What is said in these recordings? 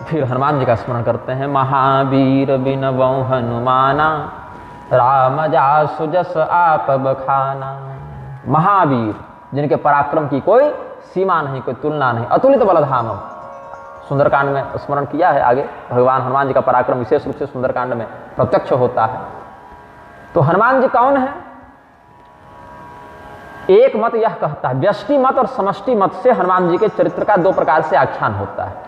फिर हनुमान जी का स्मरण करते हैं। महावीर बिनवौ हनुमाना, राम जासु जस आप बखाना। महावीर, जिनके पराक्रम की कोई सीमा नहीं, कोई तुलना नहीं, अतुलित बलधामम। सुंदरकांड में स्मरण किया है आगे, भगवान हनुमान जी का पराक्रम विशेष रूप से सुंदरकांड में प्रत्यक्ष होता है। तो हनुमान जी कौन है? एक मत यह कहता है, व्यष्टि मत और समष्टि मत से हनुमान जी के चरित्र का दो प्रकार से आख्यान होता है।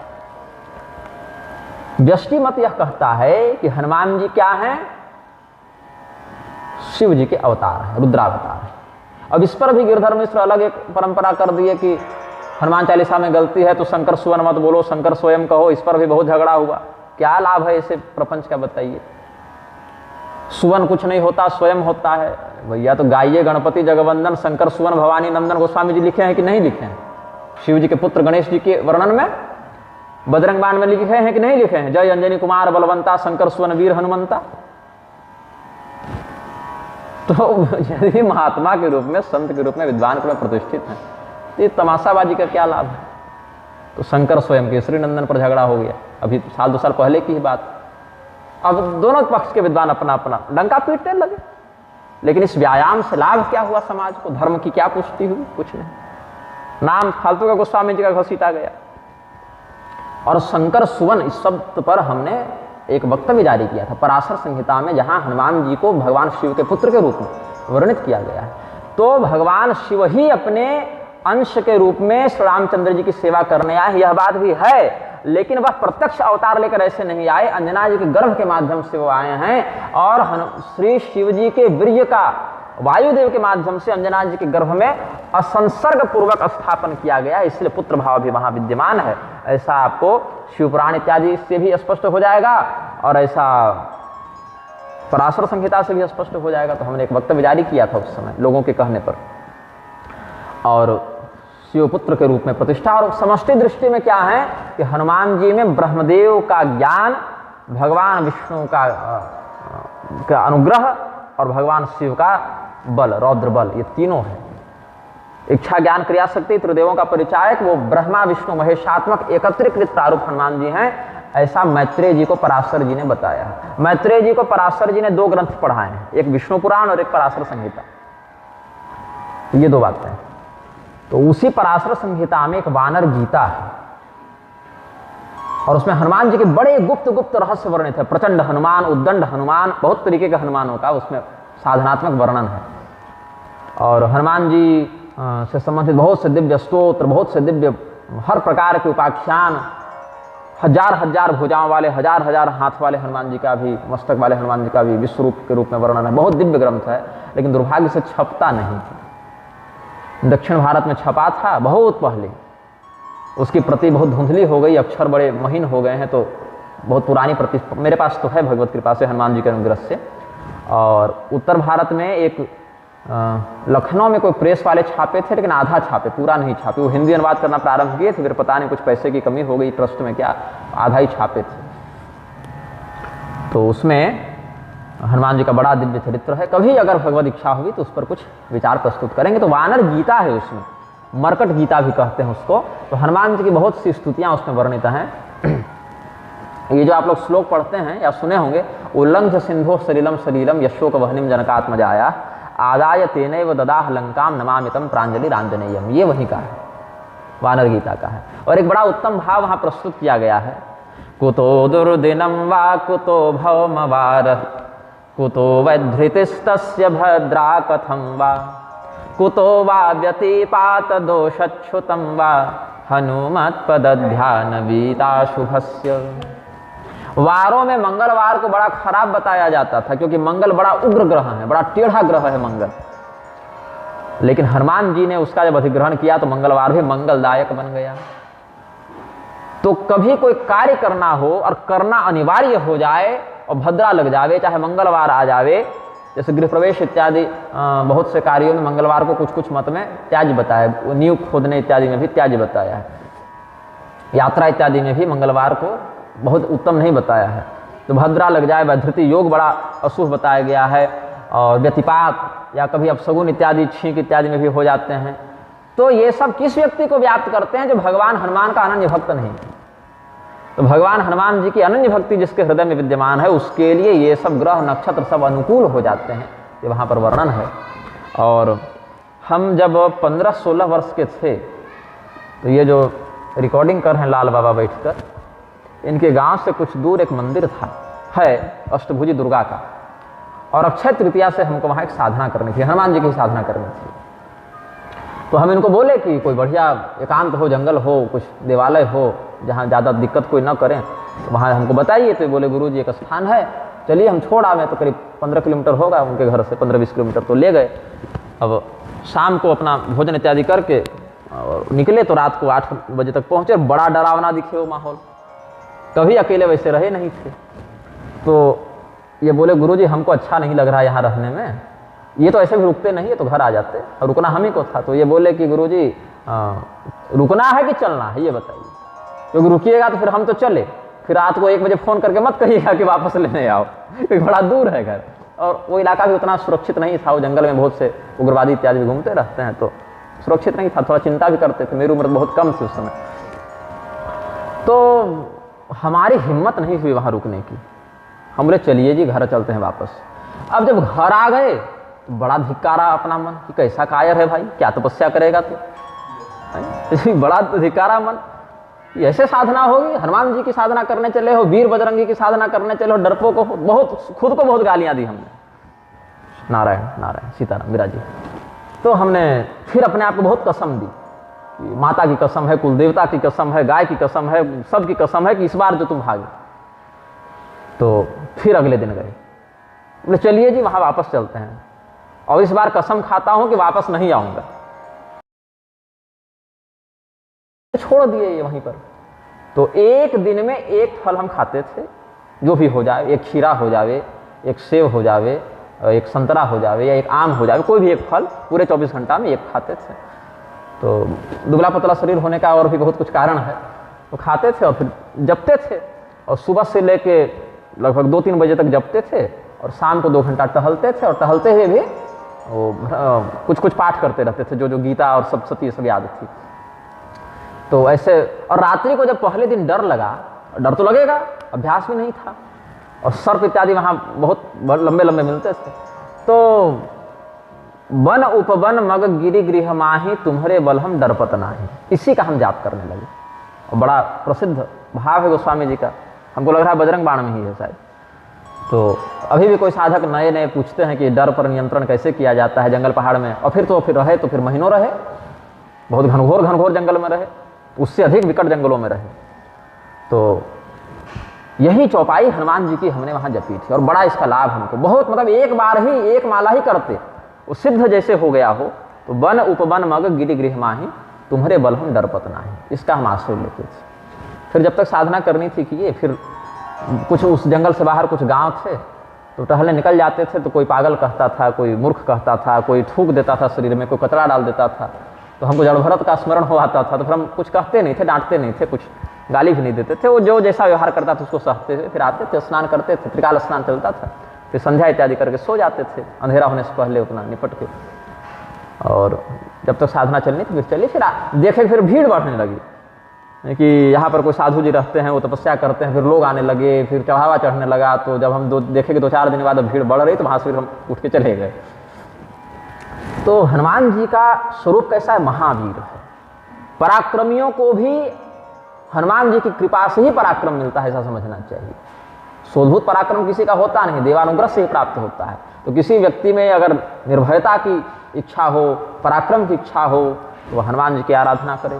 व्यष्टि मत यह कहता है कि हनुमान जी क्या हैं? शिव जी के अवतार हैं, रुद्रावतार हैं। अब इस पर भी गिरधर मिश्र अलग एक परंपरा कर दिए कि हनुमान चालीसा में गलती है तो शंकर सुवन मत बोलो, शंकर स्वयं कहो। इस पर भी बहुत झगड़ा हुआ। क्या लाभ है इसे प्रपंच का, बताइए। सुवन कुछ नहीं होता, स्वयं होता है। भैया तो गाइए गणपति जगवंदन शंकर सुवन भवानी नंदन। गोस्वामी जी लिखे हैं कि नहीं लिखे हैं? शिव जी के पुत्र गणेश जी के वर्णन में बजरंग बाण में लिखे हैं कि नहीं लिखे हैं? जय अंजनी कुमार बलवंता शंकर सुवन वीर हनुमंता। तो यदि महात्मा के रूप में, संत के रूप में, विद्वान के रूप में प्रतिष्ठित हैं, तो ये तमाशाबाजी का क्या लाभ है? तो शंकर स्वयं केसरी नंदन पर झगड़ा हो गया, अभी साल 2 साल पहले की ही बात। अब दोनों पक्ष के विद्वान अपना अपना डंका पीटने लगे। लेकिन इस व्यायाम से लाभ क्या हुआ समाज को? धर्म की क्या पुष्टि हुई? कुछ नहीं। नाम फालतू का गोस्वामी जी का घसीटा गया। और शंकर सुवन इस शब्द पर हमने एक वक्तव्य जारी किया था पराशर संहिता में, जहां हनुमान जी को भगवान शिव के पुत्र के रूप में वर्णित किया गया है। तो भगवान शिव ही अपने अंश के रूप में श्री रामचंद्र जी की सेवा करने आए, यह बात भी है। लेकिन वह प्रत्यक्ष अवतार लेकर ऐसे नहीं आए, अंजना जी के गर्भ के माध्यम से वो आए हैं। और श्री शिव जी के वीर्य का वायुदेव के माध्यम से अंजना जी के गर्भ में असंसर्ग पूर्वक स्थापन किया गया, इसलिए पुत्र भाव भी वहां विद्यमान है। ऐसा आपको शिवपुराण इत्यादि से भी स्पष्ट हो जाएगा और ऐसा पराशर संहिता से भी स्पष्ट हो जाएगा। तो हमने एक वक्तव्य जारी किया था उस समय लोगों के कहने पर। और शिवपुत्र के रूप में प्रतिष्ठा। और समष्टि दृष्टि में क्या है कि हनुमान जी में ब्रह्मदेव का ज्ञान, भगवान विष्णु का अनुग्रह और भगवान शिव का बल, रौद्र बल, ये तीनों है। इच्छा ज्ञान क्रिया शक्ति त्रिदेवों का परिचायक, वो ब्रह्मा विष्णु महेशात्मक एकत्रीकृत प्रारूप हनुमान जी हैं। ऐसा मैत्रेय जी को पराशर जी ने बताया है। मैत्रेय जी को पराशर जी ने 2 ग्रंथ पढ़ाए हैं, एक विष्णु पुराण और एक पराशर संहिता। ये 2 बातें हैं। तो उसी पराशर संहिता में एक वानर गीता है और उसमें हनुमान जी के बड़े गुप्त गुप्त रहस्य वर्णित है। प्रचंड हनुमान, उद्दंड हनुमान, बहुत तरीके के हनुमानों का उसमें साधनात्मक वर्णन है। और हनुमान जी से संबंधित बहुत से दिव्य स्तोत्र, बहुत से दिव्य हर प्रकार के उपाख्यान, हजार हजार भुजाओं वाले, हजार हजार हाथ वाले हनुमान जी का भी, मस्तक वाले हनुमान जी का भी विश्व रूप के रूप में वर्णन है। बहुत दिव्य ग्रंथ है, लेकिन दुर्भाग्य से छपता नहीं। दक्षिण भारत में छपा था बहुत पहले, उसकी प्रति बहुत धुंधली हो गई, अक्षर बड़े महीन हो गए हैं। तो बहुत पुरानी प्रति मेरे पास तो है भगवत कृपा से, हनुमान जी के अनुग्रह से। और उत्तर भारत में एक लखनऊ में कोई प्रेस वाले छापे थे, लेकिन आधा छापे, पूरा नहीं छापे। वो हिंदी अनुवाद करना प्रारंभ किए थे, फिर पता नहीं कुछ पैसे की कमी हो गई ट्रस्ट में क्या, आधा ही छापे थे। तो उसमें हनुमान जी का बड़ा दिव्य चरित्र है। कभी अगर भगवत इच्छा हुई तो उस पर कुछ विचार प्रस्तुत करेंगे। तो वानर गीता है, उसमें मरकट गीता भी कहते हैं उसको। तो हनुमान जी की बहुत सी स्तुतियां उसमें वर्णित हैं। ये जो आप लोग श्लोक पढ़ते हैं या सुने होंगे, उल्लंघ्य सिंधो सलिलम सलीलम यशोक वहनिम जनकात्मजाया आदाय तेनैव ददाह लंकाम नमामितम प्रांजलि रांजनेयम, ये वहीं का है, वानर गीता का है। और एक बड़ा उत्तम भाव वहां प्रस्तुत किया गया है। कुतो दुर्दिनम वा कुतो भवमवार, कुतो वैधृतिस्तस्य भद्रा कथं वा, कुतो वा व्यतिपात दोषच्छुतं वा हनुमत्पदध्यान वीताशुभस्य। वारों में मंगलवार को बड़ा खराब बताया जाता था, क्योंकि मंगल बड़ा उग्र ग्रह है, बड़ा टेढ़ा ग्रह है मंगल। लेकिन हनुमान जी ने उसका जब अधिग्रहण किया तो मंगलवार भी मंगलदायक बन गया। तो कभी कोई कार्य करना हो और करना अनिवार्य हो जाए और भद्रा लग जावे, चाहे मंगलवार आ जावे, जैसे गृह प्रवेश इत्यादि बहुत से कार्यों में मंगलवार को कुछ कुछ मत में त्याज्य बताया, नींव खोदने इत्यादि में भी त्याज्य बताया है, यात्रा इत्यादि में भी मंगलवार को बहुत उत्तम नहीं बताया है। तो भद्रा लग जाए, वैधृति योग बड़ा अशुभ बताया गया है। और व्यतिपात या कभी अपशगुन इत्यादि, छींक इत्यादि में भी हो जाते हैं। तो ये सब किस व्यक्ति को व्याप्त करते हैं? जो भगवान हनुमान का अनन्य भक्त नहीं। तो भगवान हनुमान जी की अनन्य भक्ति जिसके हृदय में विद्यमान है, उसके लिए ये सब ग्रह नक्षत्र सब अनुकूल हो जाते हैं, ये वहाँ पर वर्णन है। और हम जब 15-16 वर्ष के थे, तो ये जो रिकॉर्डिंग कर रहे हैं लाल बाबा बैठकर, इनके गांव से कुछ दूर एक मंदिर था, है अष्टभुजी दुर्गा का, और अक्षय तृतीया से हमको वहाँ एक साधना करनी थी, हनुमान जी की साधना करनी थी। तो हम इनको बोले कि कोई बढ़िया एकांत हो, जंगल हो, कुछ देवालय हो जहाँ ज़्यादा दिक्कत कोई ना करें, तो वहाँ हमको बताइए। तो बोले गुरुजी एक स्थान है, चलिए हम छोड़ आवे। तो करीब 15 किलोमीटर होगा उनके घर से, 15-20 किलोमीटर। तो ले गए। अब शाम को अपना भोजन इत्यादि करके और निकले, तो रात को 8 बजे तक पहुँचे। बड़ा डरावना दिखे वो माहौल, कभी अकेले वैसे रहे नहीं थे। तो ये बोले गुरुजी हमको अच्छा नहीं लग रहा यहाँ रहने में, ये तो ऐसे भी रुकते नहीं है, तो घर आ जाते, और रुकना हम ही को था। तो ये बोले कि गुरुजी रुकना है कि चलना है, ये बताइए, क्योंकि रुकिएगा तो फिर हम तो चले, फिर रात को 1 बजे फ़ोन करके मत कहिएगा कि वापस लेने आओ, क्योंकि बड़ा दूर है घर। और वो इलाका भी उतना सुरक्षित नहीं था, वो जंगल में बहुत से उग्रवादी इत्यादि भी घूमते रहते हैं, तो सुरक्षित नहीं था, थोड़ा चिंता भी करते थे। मेरी उम्र बहुत कम थी उस समय। तो हमारी हिम्मत नहीं हुई वहाँ रुकने की। हम बोले चलिए जी घर चलते हैं वापस। अब जब घर आ गए तो बड़ा धिक्कारा अपना मन कि कैसा कायर है भाई, क्या तपस्या करेगा तू, बड़ा धिक्कारा मन, ऐसे साधना होगी। हनुमान जी की साधना करने चले हो, वीर बजरंगी की साधना करने चले हो, डरपोक को बहुत, खुद को बहुत गालियां दी हमने। नारायण नारायण सीताराम विराजी। तो हमने फिर अपने आप को बहुत कसम दी, माता की कसम है, कुल देवता की कसम है, गाय की कसम है, सबकी कसम है कि इस बार जो तुम भागे। तो फिर अगले दिन गए, बोले चलिए जी वहाँ वापस चलते हैं, और इस बार कसम खाता हूँ कि वापस नहीं आऊँगा। छोड़ दिए ये वहीं पर। तो एक दिन में एक फल हम खाते थे, जो भी हो जाए, एक खीरा हो जावे, एक सेब हो जावे, एक संतरा हो जावे, या एक आम हो जावे, कोई भी एक फल पूरे 24 घंटा में एक खाते थे। तो दुबला पतला शरीर होने का और भी बहुत कुछ कारण है, तो खाते थे और फिर जपते थे, और सुबह से लेके लगभग 2-3 बजे तक जपते थे, और शाम को 2 घंटा टहलते थे, और टहलते हुए भी वो कुछ पाठ करते रहते थे, जो गीता और सप्तशती सब याद थी। तो ऐसे, और रात्रि को जब पहले दिन डर लगा, डर तो लगेगा, अभ्यास भी नहीं था, और सर्प इत्यादि वहाँ बहुत लंबे लंबे मिलते थे। तो वन उपवन मग गिरि गृह माही, तुम्हारे बल हम डरपत नाही, इसी का हम जाप करने लगे। और बड़ा प्रसिद्ध भाव है गोस्वामी जी का, हमको लग रहा है बजरंग बाण में ही है शायद। तो अभी भी कोई साधक नए नए पूछते हैं कि डर पर नियंत्रण कैसे किया जाता है जंगल पहाड़ में, और फिर रहे तो फिर महीनों रहे, बहुत घनघोर जंगल में रहे, उससे अधिक विकट जंगलों में रहे। तो यही चौपाई हनुमान जी की हमने वहाँ जपी थी, और बड़ा इसका लाभ हमको बहुत, मतलब एक बार ही एक माला ही करते वो सिद्ध जैसे हो गया हो। तो वन उपवन मग गिरि गृह माही, तुम्हारे बल हम डरपत नाही, इसका हम आश्रय लेते थे। फिर जब तक साधना करनी थी किए, फिर कुछ उस जंगल से बाहर कुछ गांव थे, तो टहलने निकल जाते थे, तो कोई पागल कहता था, कोई मूर्ख कहता था, कोई थूक देता था शरीर में, कोई कचरा डाल देता था, तो हमको जड़ भरत का स्मरण हो आता था। तो फिर हम कुछ कहते नहीं थे, डांटते नहीं थे, कुछ गाली भी नहीं देते थे, वो जो जैसा व्यवहार करता था उसको सहते थे। फिर आते थे, स्नान करते थे, त्रिकाल स्नान चलता था, फिर संध्या इत्यादि करके सो जाते थे, अंधेरा होने से पहले उतना निपट के। और जब तक साधना चलनी थी, फिर चलिए, फिर देखे फिर भीड़ बढ़ने लगी कि यहाँ पर कोई साधु जी रहते हैं, वो तपस्या करते हैं, फिर लोग आने लगे, फिर चढ़ावा चढ़ने लगा। तो जब हम देखे कि 2-4 दिन बाद भीड़ बढ़ रही, तो वहाँ से फिर हम उठ के चले गए। तो हनुमान जी का स्वरूप कैसा है, महावीर है। पराक्रमियों को भी हनुमान जी की कृपा से ही पराक्रम मिलता है, ऐसा समझना चाहिए। शोधभूत पराक्रम किसी का होता नहीं, देवानुग्रह से ही प्राप्त होता है। तो किसी व्यक्ति में अगर निर्भयता की इच्छा हो, पराक्रम की इच्छा हो, तो वह हनुमान जी की आराधना करे।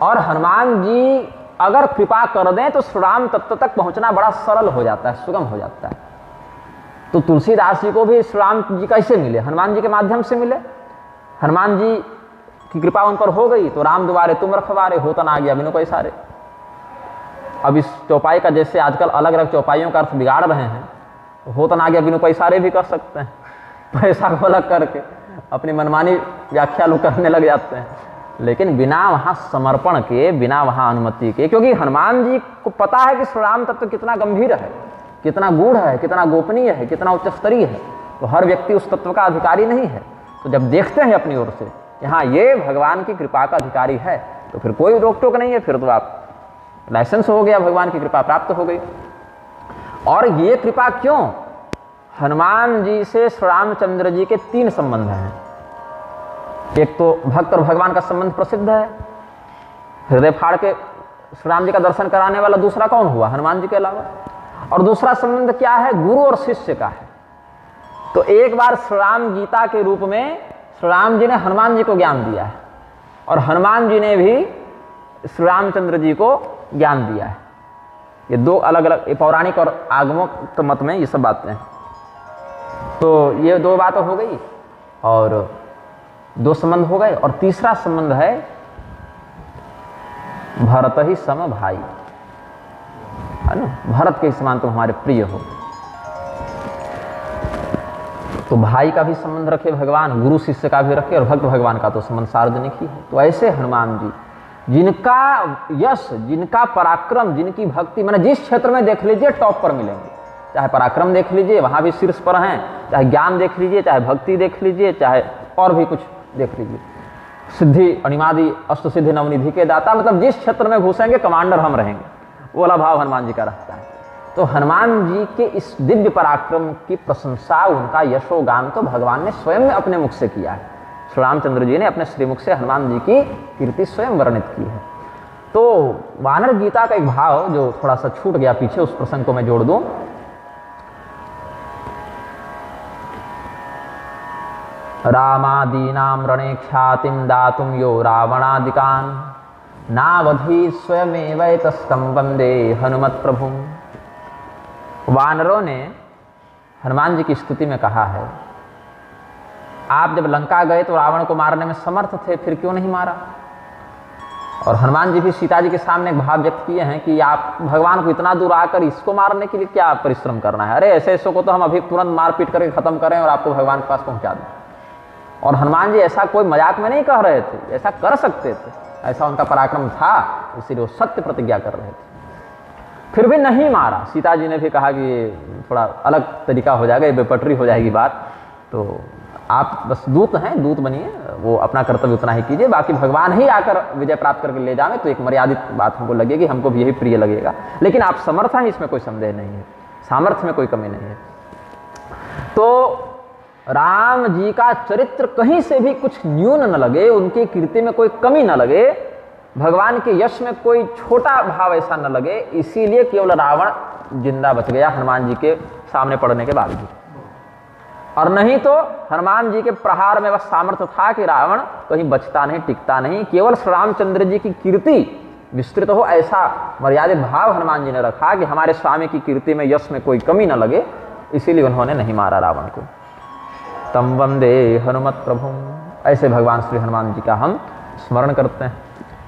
और हनुमान जी अगर कृपा कर दें तो श्रीराम तत्व तक पहुंचना बड़ा सरल हो जाता है, सुगम हो जाता है। तो तुलसीदास जी को भी श्रीराम जी कैसे मिले, हनुमान जी के माध्यम से मिले। हनुमान जी की कृपा उन पर हो गई, तो राम दुआरे तुम रखवारे, होता ना गया बिनु पैसारे। अब इस चौपाई का जैसे आजकल अलग अलग चौपाइयों का अर्थ बिगाड़ रहे हैं, तो होता ना गया बिनु पैसारे भी कर सकते हैं, पैसा को अलग करके अपनी मनमानी व्याख्या लोग करने लग जाते हैं। लेकिन बिना वहाँ समर्पण के, बिना वहाँ अनुमति के, क्योंकि हनुमान जी को पता है कि श्रीराम तत्व कितना गंभीर है, कितना गूढ़ है, कितना गोपनीय है, कितना उच्च स्तरीय है। तो हर व्यक्ति उस तत्व का अधिकारी नहीं है। तो जब देखते हैं अपनी ओर से यहाँ ये भगवान की कृपा का अधिकारी है, तो फिर कोई रोक टोक नहीं है, फिर तो आप लाइसेंस हो गया, भगवान की कृपा प्राप्त हो गई। और ये कृपा क्यों? हनुमान जी से श्री रामचंद्र जी के 3 संबंध हैं। एक तो भक्त और भगवान का संबंध प्रसिद्ध है, हृदय फाड़ के श्री राम जी का दर्शन कराने वाला दूसरा कौन हुआ? हनुमान जी के अलावा। और दूसरा संबंध क्या है? गुरु और शिष्य का है। तो एक बार श्री राम गीता के रूप में श्री राम जी ने हनुमान जी को ज्ञान दिया है, और हनुमान जी ने भी श्री रामचंद्र जी को ज्ञान दिया है। ये 2 अलग अलग पौराणिक और आगमों मत में ये सब बातें हैं। तो ये 2 बातें हो गई और 2 संबंध हो गए। और तीसरा संबंध है भरत ही सम भाई, है ना? भरत के समान तुम हमारे प्रिय हो। तो भाई का भी संबंध रखे भगवान, गुरु शिष्य का भी रखे, और भक्त भगवान का तो संबंध सार्वजनिक ही है। तो ऐसे हनुमान जी, जिनका यश, जिनका पराक्रम, जिनकी भक्ति, मैंने जिस क्षेत्र में देख लीजिए टॉप पर मिलेंगे। चाहे पराक्रम देख लीजिए, वहां भी शीर्ष पर हैं, चाहे ज्ञान देख लीजिए, चाहे भक्ति देख लीजिए, चाहे और भी कुछ देख लीजिए, सिद्धि अणिमादि अष्ट सिद्धि नवनिधि के दाता, मतलब जिस क्षेत्र में घुसेंगे कमांडर हम रहेंगे, वो वाला भाव हनुमान जी का रहता है। तो हनुमान जी के इस दिव्य पराक्रम की प्रशंसा, उनका यशोगान तो भगवान ने स्वयं ने अपने मुख से किया है। श्री रामचंद्र जी ने अपने श्रीमुख से हनुमान जी की कीर्ति स्वयं वर्णित की है। तो वानर गीता का एक भाव जो थोड़ा सा छूट गया पीछे, उस प्रसंग को मैं जोड़ दूं। रामादीनां रणे ख्यातिं दातुं यो रावणादिकान् नावधि स्वयमेवैतस्तं वन्दे हनुमत प्रभुं। वानरों ने हनुमान जी की स्तुति में कहा है, आप जब लंका गए तो रावण को मारने में समर्थ थे, फिर क्यों नहीं मारा? और हनुमान जी भी सीता जी के सामने एक भाव व्यक्त किए हैं कि आप भगवान को इतना दूर आकर इसको मारने के लिए क्या परिश्रम करना है? अरे ऐसे ऐसों को तो हम अभी तुरंत मार पीट करके खत्म करें और आपको भगवान के पास पहुंचा दें। और हनुमान जी ऐसा कोई मजाक में नहीं कह रहे थे, ऐसा कर सकते थे, ऐसा उनका पराक्रम था, इसीलिए वो सत्य प्रतिज्ञा कर रहे थे। फिर भी नहीं मारा। सीता जी ने भी कहा कि ये थोड़ा अलग तरीका हो जाएगा, ये बेपटरी हो जाएगी बात, तो आप बस दूत हैं, दूत बनिए, वो अपना कर्तव्य उतना ही कीजिए, बाकी भगवान ही आकर विजय प्राप्त करके ले जाएं तो एक मर्यादित बात हमको लगेगी, हमको भी यही प्रिय लगेगा। लेकिन आप समर्थ हैं, इसमें कोई संदेह नहीं है, सामर्थ्य में कोई कमी नहीं है। तो राम जी का चरित्र कहीं से भी कुछ न्यून न लगे, उनकी कीर्ति में कोई कमी न लगे, भगवान के यश में कोई छोटा भाव ऐसा न लगे, इसीलिए केवल रावण जिंदा बच गया हनुमान जी के सामने पड़ने के बावजूद। और नहीं तो हनुमान जी के प्रहार में बस सामर्थ्य था कि रावण कहीं बचता नहीं, टिकता नहीं। केवल श्री रामचंद्र जी की कीर्ति विस्तृत हो, ऐसा मर्यादित भाव हनुमान जी ने रखा कि हमारे स्वामी की कीर्ति में, यश में कोई कमी न लगे, इसीलिए उन्होंने नहीं मारा रावण को। तम वंदे हनुमत प्रभु, ऐसे भगवान श्री हनुमान जी का हम स्मरण करते हैं।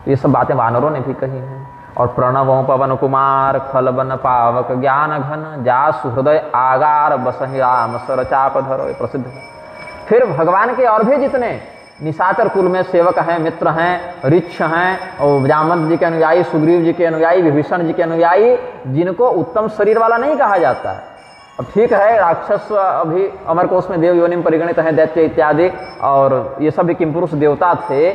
ये सब बातें वानरों ने भी कही हैं। और प्रणवों पवन कुमार खलबन पावक ज्ञान घन जासु हृदय आगार बसहि राम सर चाप धरो, ये प्रसिद्ध है। फिर भगवान के और भी जितने निशाचर कुल में सेवक हैं, मित्र हैं, ऋक्ष हैं, और जामवंत जी के अनुयायी, सुग्रीव जी के अनुयायी, विभीषण जी के अनुयायी, जिनको उत्तम शरीर वाला नहीं कहा जाता है। अब ठीक है, राक्षस अभी अमरकोश में देव योनि में परिगणित हैं, दैत्य इत्यादि, और ये सब भी किमपुरुष देवता थे,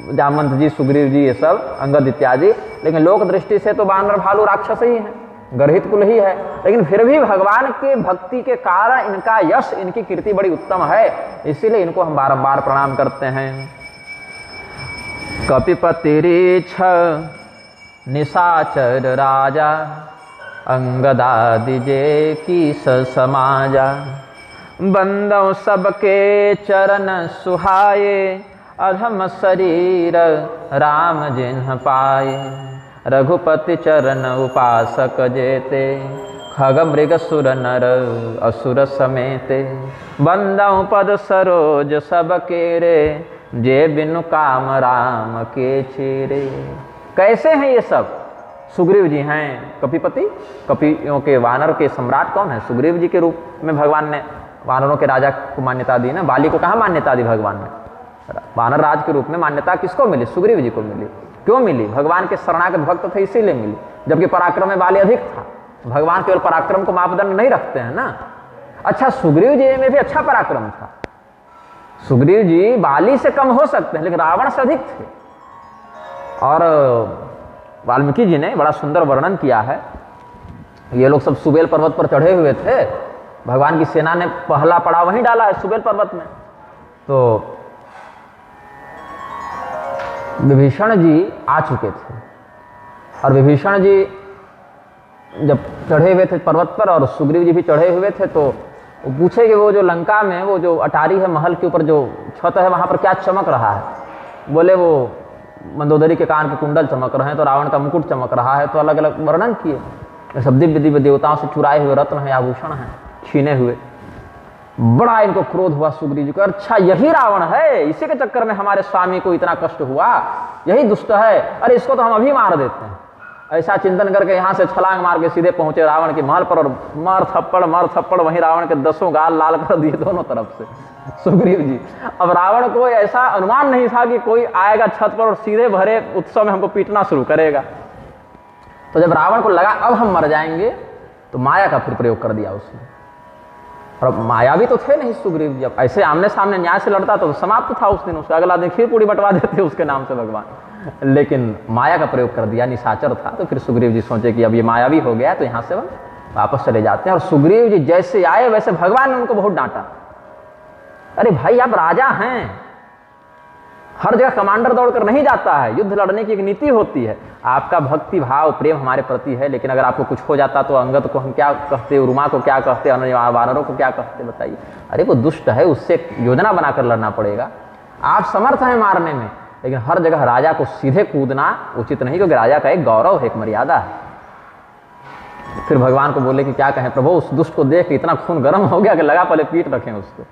जामवंत जी, सुग्रीव जी, ये सब अंगद इत्यादि। लेकिन लोक दृष्टि से तो बानर भालू राक्षस ही हैं, गर्हित कुल ही है। लेकिन फिर भी भगवान के भक्ति के कारण इनका यश, इनकी कीर्ति बड़ी उत्तम है, इसीलिए इनको हम बारंबार प्रणाम करते हैं। कपिपतिरीक्ष निशाचर राजा अंगदादि जे की समाजा बंदों सबके चरण सुहाए अधम शरीर राम जिन्ह पाए रघुपति चरण उपासक जेते खग मृग सुर नर असुर समेते बंदों पद सरोज सब केरे जे बिनु काम राम के चेरे। कैसे हैं ये सब? सुग्रीव जी हैं कपिपति, कपियों के वानर के सम्राट कौन है? सुग्रीव जी के रूप में भगवान ने वानरों के राजा को मान्यता दी ना। बाली को कहाँ मान्यता दी भगवान ने? वानर राज के रूप में मान्यता किसको मिली? सुग्रीव जी को मिली। क्यों मिली? भगवान के शरणागत भक्त थे इसीलिए मिली, जबकि पराक्रम में बाली अधिक था। भगवान केवल पराक्रम को मापदंड नहीं रखते हैं ना। अच्छा, सुग्रीव जी में भी अच्छा पराक्रम था। सुग्रीव जी बाली से कम हो सकते हैं, लेकिन रावण से अधिक थे। और वाल्मीकि जी ने बड़ा सुंदर वर्णन किया है। ये लोग सब सुबेल पर्वत पर चढ़े हुए थे, भगवान की सेना ने पहला पड़ाव वहीं डाला है सुबेल पर्वत में। तो विभीषण जी आ चुके थे और विभीषण जी जब चढ़े हुए थे पर्वत पर और सुग्रीव जी भी चढ़े हुए थे, तो वो पूछे कि वो जो लंका में वो जो अटारी है, महल के ऊपर जो छत है, वहाँ पर क्या चमक रहा है? बोले वो मंदोदरी के कान के कुंडल चमक रहे हैं, तो रावण का मुकुट चमक रहा है। तो अलग अलग वर्णन किए, ये सब दिव्य दिव्य देवताओं से चुराए हुए रत्न हैं, आभूषण हैं, छीने हुए। बड़ा इनको क्रोध हुआ सुग्रीव जी को, अच्छा यही रावण है, इसी के चक्कर में हमारे स्वामी को इतना कष्ट हुआ, यही दुष्ट है, अरे इसको तो हम अभी मार देते हैं। ऐसा चिंतन करके यहाँ से छलांग मार के सीधे पहुंचे रावण के महल पर और मार थप्पड़ वहीं रावण के 10 गाल लाल कर दिए दोनों तरफ से सुग्रीव जी। अब रावण को ऐसा अनुमान नहीं था कि कोई आएगा छत पर और सीधे भरे उत्सव में हमको पीटना शुरू करेगा। तो जब रावण को लगा अब हम मर जाएंगे, तो माया का फिर प्रयोग कर दिया उसने। और माया भी तो थे नहीं सुग्रीव जी, अब ऐसे आमने सामने न्याय से लड़ता तो समाप्त था उस दिन, उसका अगला दिन खीर पूरी बंटवा देते उसके नाम से भगवान। लेकिन माया का प्रयोग कर दिया, निशाचर था। तो फिर सुग्रीव जी सोचे कि अब ये मायावी हो गया, तो यहाँ से हम वापस चले जाते हैं। और सुग्रीव जी जैसे आए वैसे भगवान ने उनको बहुत डांटा, अरे भाई आप राजा हैं, हर जगह कमांडर दौड़कर नहीं जाता है, युद्ध लड़ने की एक नीति होती है। आपका भक्ति भाव प्रेम हमारे प्रति है, लेकिन अगर आपको कुछ हो जाता तो अंगद को हम क्या कहते, उर्मा को क्या कहते, अन्य वानरों को क्या कहते, बताइए। अरे वो दुष्ट है, उससे योजना बनाकर लड़ना पड़ेगा। आप समर्थ हैं मारने में, लेकिन हर जगह राजा को सीधे कूदना उचित नहीं, क्योंकि राजा का एक गौरव है, एक मर्यादा है। फिर भगवान को बोले कि क्या कहें प्रभु, उस दुष्ट को देख इतना खून गर्म हो गया कि लगा पहले पीट रखें उसको।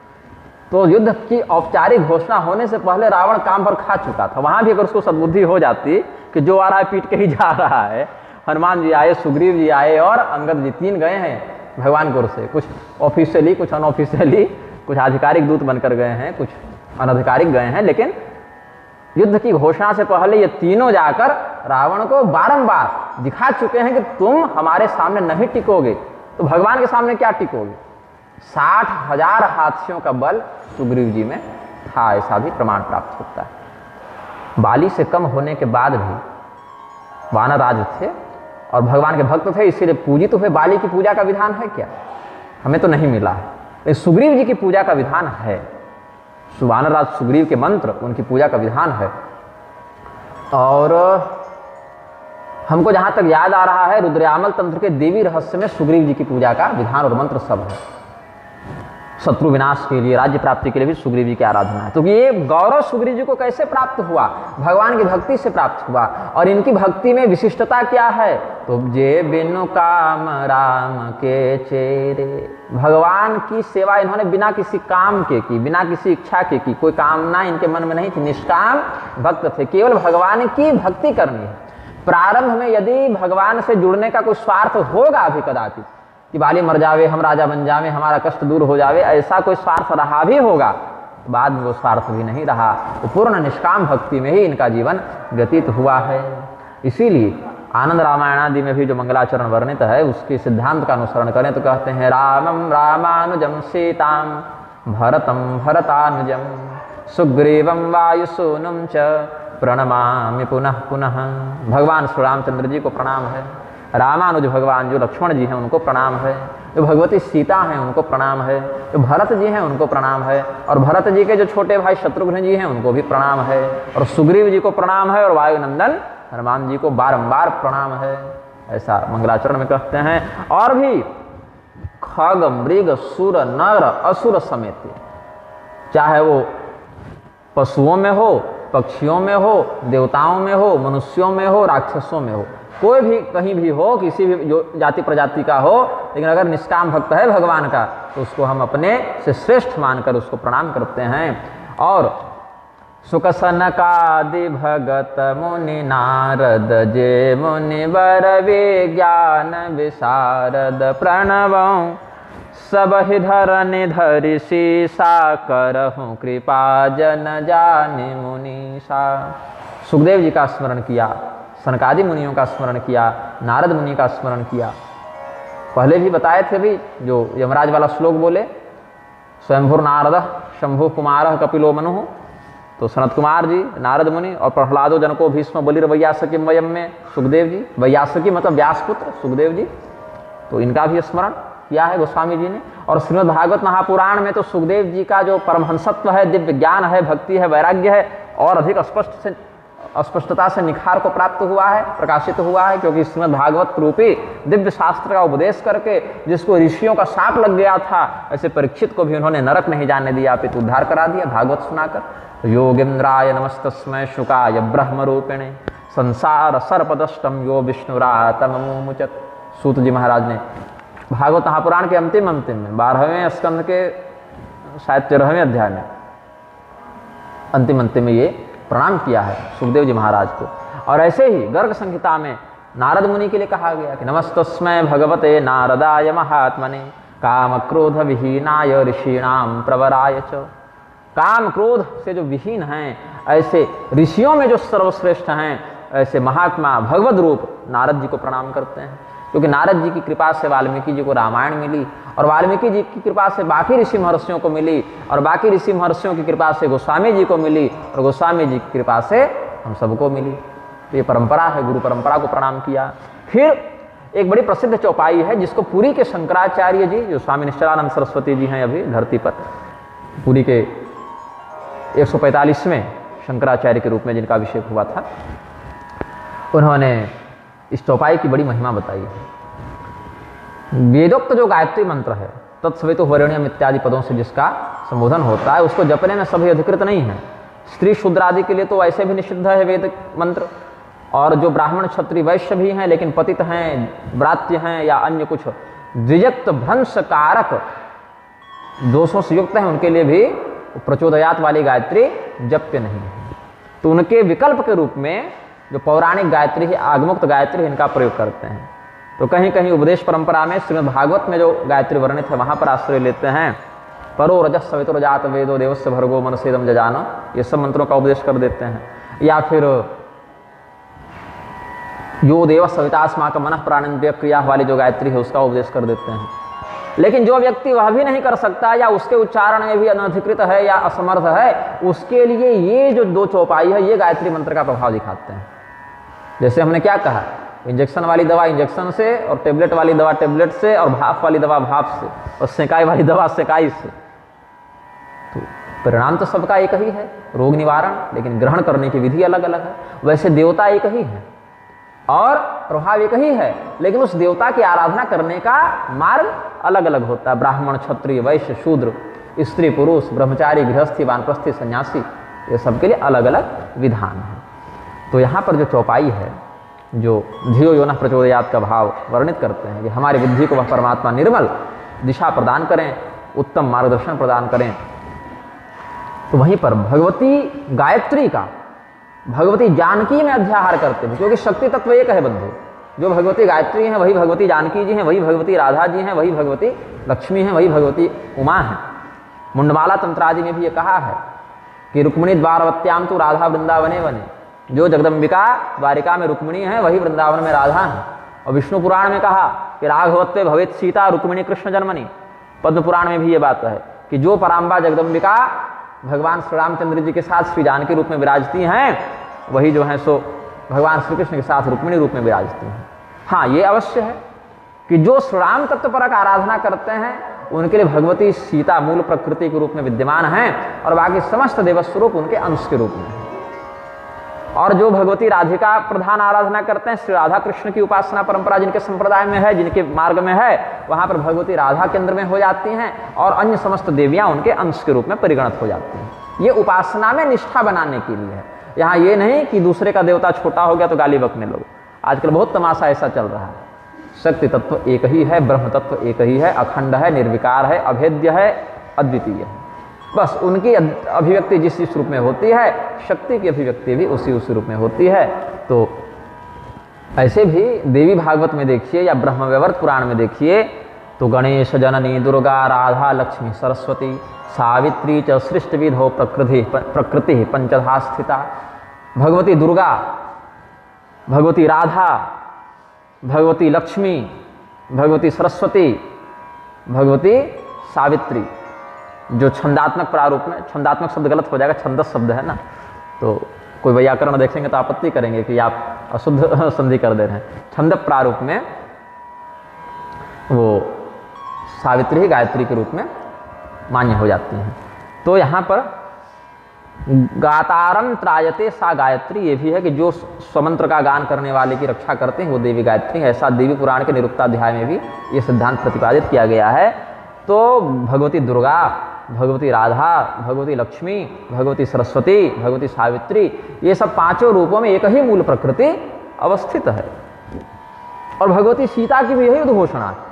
तो युद्ध की औपचारिक घोषणा होने से पहले रावण काम पर खा चुका था। वहां भी अगर उसको सद्बुद्धि हो जाती कि जो आ रहा है पीट के ही जा रहा है, हनुमान जी आए, सुग्रीव जी आए और अंगद जी, 3 गए हैं भगवान की ओर से, कुछ ऑफिशियली, कुछ अनऑफिशियली, कुछ आधिकारिक दूत बनकर गए हैं, कुछ अनधिकारिक गए हैं, लेकिन युद्ध की घोषणा से पहले ये तीनों जाकर रावण को बारंबार दिखा चुके हैं कि तुम हमारे सामने नहीं टिकोगे, तो भगवान के सामने क्या टिकोगे। 60,000 हाथियों का बल सुग्रीव जी में था, ऐसा भी प्रमाण प्राप्त होता है। बाली से कम होने के बाद भी वानर राज थे और भगवान के भक्त थे, इसीलिए पूजित हुए। बाली की पूजा का विधान है क्या? हमें तो नहीं मिला है। सुग्रीव जी की पूजा का विधान है, वानर राज सुग्रीव के मंत्र, उनकी पूजा का विधान है। और हमको जहां तक याद आ रहा है, रुद्रयामल तंत्र के देवी रहस्य में सुग्रीव जी की पूजा का विधान और मंत्र सब है। शत्रु विनाश के लिए, राज्य प्राप्ति के लिए भी सुग्रीव जी की आराधना है। तो ये गौरव सुग्रीव जी को कैसे प्राप्त हुआ? भगवान की भक्ति से प्राप्त हुआ। और इनकी भक्ति में विशिष्टता क्या है? तो जे बिनु काम राम के चेरे, भगवान की सेवा इन्होंने बिना किसी काम के की, बिना किसी इच्छा के की, कोई कामना इनके मन में नहीं थी, निष्काम भक्त थे, केवल भगवान की भक्ति करनी है। प्रारंभ में यदि भगवान से जुड़ने का कोई स्वार्थ होगा अभी कदाचित, कि बाली मर जावे, हम राजा बन जावे, हमारा कष्ट दूर हो जावे, ऐसा कोई स्वार्थ रहा भी होगा, बाद में वो स्वार्थ भी नहीं रहा। वो पूर्ण निष्काम भक्ति में ही इनका जीवन व्यतीत हुआ है। इसीलिए आनंद रामायण आदि में भी जो मंगलाचरण वर्णित है, उसके सिद्धांत का अनुसरण करें तो कहते हैं रामम रामानुजम सीताम भरतम भरतानुजम सुग्रीवम वायुसूनुम च प्रणमामि पुनः पुनः। भगवान श्री रामचंद्र जी को प्रणाम है, रामानुज भगवान जो लक्ष्मण जी हैं उनको प्रणाम है, जो भगवती सीता हैं उनको प्रणाम है, जो भरत जी हैं उनको प्रणाम है, और भरत जी के जो छोटे भाई शत्रुघ्न जी हैं उनको भी प्रणाम है, और सुग्रीव जी को प्रणाम है, और वायुनंदन हनुमान जी को बारंबार प्रणाम है। ऐसा मंगलाचरण में कहते हैं। और भी खग मृग सुर नर असुर समेत, चाहे वो पशुओं में हो, पक्षियों में हो, देवताओं में हो, मनुष्यों में हो, राक्षसों में हो, कोई भी कहीं भी हो, किसी भी जो जाति प्रजाति का हो, लेकिन अगर निष्काम भक्त है भगवान का तो उसको हम अपने से श्रेष्ठ मानकर उसको प्रणाम करते हैं। और सुख सनकादि भगत मुनि नारद जे मुनि वर विज्ञान विशारद प्रणवं सब ही धरनि धरि शीसा करहूँ कृपा जन जानि मुनीसा। सुखदेव जी का स्मरण किया, सनकादि मुनियों का स्मरण किया, नारद मुनि का स्मरण किया। पहले भी बताए थे भी, जो यमराज वाला श्लोक बोले, स्वयंभुर नारद शंभु कुमार कपिलो मनु, तो सनत कुमार जी, नारद मुनि और प्रहलादो जनको भीष्म बलिर वैयासकी वयम में सुखदेव जी, वैयासकी मतलब व्यासपुत्र सुखदेव जी, तो इनका भी स्मरण किया है गोस्वामी जी ने। और श्रीमद् भागवत महापुराण में तो सुखदेव जी का जो परमहंसत्व है, दिव्य ज्ञान है, भक्ति है, वैराग्य है, और अधिक स्पष्टता से निखार को प्राप्त हुआ है, प्रकाशित हुआ है, क्योंकि श्रीमद् भागवत रूपी दिव्य शास्त्र का उपदेश करके जिसको ऋषियों का शाप लग गया था, ऐसे परीक्षित को भी उन्होंने नरक नहीं जाने दिया, अपितु उद्धार करा दिया भागवत सुनाकर। योगेन्द्राय नमस्तस्मै शुकाय ब्रह्म रूपिणे संसार सर्पदष्टम यो विष्णुरातमुचत। सूत जी महाराज ने भागवत महापुराण के अंतिम में 12वें स्कंद के शायद 13वें अध्याय में अंतिम में ये प्रणाम किया है सुखदेव जी महाराज को। और ऐसे ही गर्ग संहिता में नारद मुनि के लिए कहा गया कि नमस्तस्मै भगवते नारदाय महात्मने काम क्रोध विहीनाय ऋषीणाम प्रवराय च। काम क्रोध से जो विहीन हैं, ऐसे ऋषियों में जो सर्वश्रेष्ठ हैं, ऐसे महात्मा भगवद रूप नारद जी को प्रणाम करते हैं। क्योंकि नारद जी की कृपा से वाल्मीकि जी को रामायण मिली, और वाल्मीकि जी की कृपा से बाकी ऋषि महर्षियों को मिली, और बाकी ऋषि महर्षियों की कृपा से गोस्वामी जी को मिली, और गोस्वामी जी की कृपा से हम सबको मिली। तो ये परंपरा है, गुरु परंपरा को प्रणाम किया। फिर एक बड़ी प्रसिद्ध चौपाई है जिसको पुरी के शंकराचार्य जी, जो स्वामी निश्चलानंद सरस्वती जी हैं अभी धरती पर, पुरी के 145वें शंकराचार्य के रूप में जिनका अभिषेक हुआ था, उन्होंने इस चौपाई की बड़ी महिमा बताई है। वेदोक्त जो गायत्री मंत्र है, तत्सवितु वरेण्यम इत्यादि पदों से जिसका संबोधन होता है, उसको जपने में सभी अधिकृत नहीं है। स्त्री शूद्र आदि के लिए तो ऐसे भी निषिद्ध है वेद मंत्र, और जो ब्राह्मण क्षत्रिय वैश्य भी हैं लेकिन पतित हैं, व्रात्य हैं, या अन्य कुछ द्विजत्व भ्रंश कारक दोषों से युक्त हैं, उनके लिए भी प्रचोदयात वाली गायत्री जप्य नहीं है। तो उनके विकल्प के रूप में जो पौराणिक गायत्री है, आगमुक्त गायत्री, इनका प्रयोग करते हैं। तो कहीं कहीं उपदेश परंपरा में श्रीमद् भागवत में जो गायत्री वर्णित है वहाँ पर आश्रय लेते हैं। परो रजस सवितुर्जात वेदो देवस्य भर्गो मनसेदम जजानो, ये सब मंत्रों का उपदेश कर देते हैं। या फिर यो देव सवितास्माक मनः प्राणन्य क्रिया वाली जो गायत्री है उसका उपदेश कर देते हैं। लेकिन जो व्यक्ति वह भी नहीं कर सकता, या उसके उच्चारण में भी अनधिकृत है या असमर्थ है, उसके लिए ये जो दो चौपाई है ये गायत्री मंत्र का प्रभाव दिखाते हैं। जैसे हमने क्या कहा, इंजेक्शन वाली दवा इंजेक्शन से, और टेबलेट वाली दवा टेबलेट से, और भाप वाली दवा भाप से, और सेकाई वाली दवा सेकाई से। तो परिणाम तो सबका एक ही है, रोग निवारण, लेकिन ग्रहण करने की विधि अलग अलग है। वैसे देवता एक ही है और प्रभाव एक ही है, लेकिन उस देवता की आराधना करने का मार्ग अलग अलग होता है। ब्राह्मण, क्षत्रिय, वैश्य, शूद्र, स्त्री, पुरुष, ब्रह्मचारी, गृहस्थी, वानप्रस्थी, सन्यासी, ये सबके लिए अलग अलग विधान है। तो यहाँ पर जो चौपाई है, जो धियो योनः प्रचोदयात का भाव वर्णित करते हैं कि हमारी बुद्धि को वह परमात्मा निर्मल दिशा प्रदान करें, उत्तम मार्गदर्शन प्रदान करें, तो वहीं पर भगवती गायत्री का भगवती जानकी में अध्याहार करते हैं। क्योंकि शक्ति तत्व एक है बंधु, जो भगवती गायत्री हैं वही भगवती जानकी जी हैं, वही भगवती राधा जी हैं, वही भगवती लक्ष्मी हैं, वही भगवती उमा हैं। मुंडमाला तंत्रादि में भी ये कहा है कि रुक्मिणी द्वारवत्याम तो राधा वृंदावने वने, जो जगदम्बिका द्वारिका में रुक्मिणी है वही वृंदावन में राधा है। और विष्णु पुराण में कहा कि राघवत्वे भवेत् सीता रुक्मिणी कृष्ण जन्मनि। पद्म पुराण में भी ये बात है कि जो पराम्बा जगदम्बिका भगवान श्री रामचंद्र जी के साथ श्री जानकी रूप में विराजती हैं, वही जो है सो भगवान श्री कृष्ण के साथ रुक्मिणी रूप में विराजती हैं। हाँ, ये अवश्य है कि जो श्री राम तत्वपरक आराधना करते हैं उनके लिए भगवती सीता मूल प्रकृति के रूप में विद्यमान हैं, और बाकी समस्त देवस्वरूप उनके अंश के रूप में है। और जो भगवती राधिका प्रधान आराधना करते हैं, श्री राधा कृष्ण की उपासना परंपरा जिनके संप्रदाय में है, जिनके मार्ग में है, वहाँ पर भगवती राधा केंद्र में हो जाती हैं, और अन्य समस्त देवियाँ उनके अंश के रूप में परिगणित हो जाती हैं। ये उपासना में निष्ठा बनाने के लिए है। यहाँ ये नहीं कि दूसरे का देवता छोटा हो गया तो गाली बकने लोग। आजकल बहुत तमाशा ऐसा चल रहा है। शक्ति तत्व एक ही है, ब्रह्म तत्व एक ही है, अखंड है, निर्विकार है, अभेद्य है, अद्वितीय है। बस उनकी अभिव्यक्ति जिस रूप में होती है, शक्ति की अभिव्यक्ति भी उसी रूप में होती है। तो ऐसे भी देवी भागवत में देखिए या ब्रह्मवैवर्त पुराण में देखिए तो गणेश जननी दुर्गा राधा लक्ष्मी सरस्वती सावित्री च सृष्ट विधो प्रकृति पंचधा स्थिता। भगवती दुर्गा, भगवती राधा, भगवती लक्ष्मी, भगवती सरस्वती, भगवती सावित्री, जो छंदात्मक प्रारूप में, छंदात्मक शब्द गलत हो जाएगा, छंदस शब्द है ना, तो कोई व्याकरण देखेंगे तो आपत्ति करेंगे कि आप अशुद्ध संधि कर दे रहे हैं। छंद प्रारूप में वो सावित्री ही गायत्री के रूप में मान्य हो जाती हैं। तो यहाँ पर गातारम त्रायते सा गायत्री, ये भी है कि जो स्वमंत्र का गान करने वाले की रक्षा करते हैं वो देवी गायत्री। ऐसा देवी पुराण के निरुक्ताध्याय में भी ये सिद्धांत प्रतिपादित किया गया है। तो भगवती दुर्गा, भगवती राधा, भगवती लक्ष्मी, भगवती सरस्वती, भगवती सावित्री, ये सब पांचों रूपों में एक ही मूल प्रकृति अवस्थित है। और भगवती सीता की भी यही उद्घोषणा है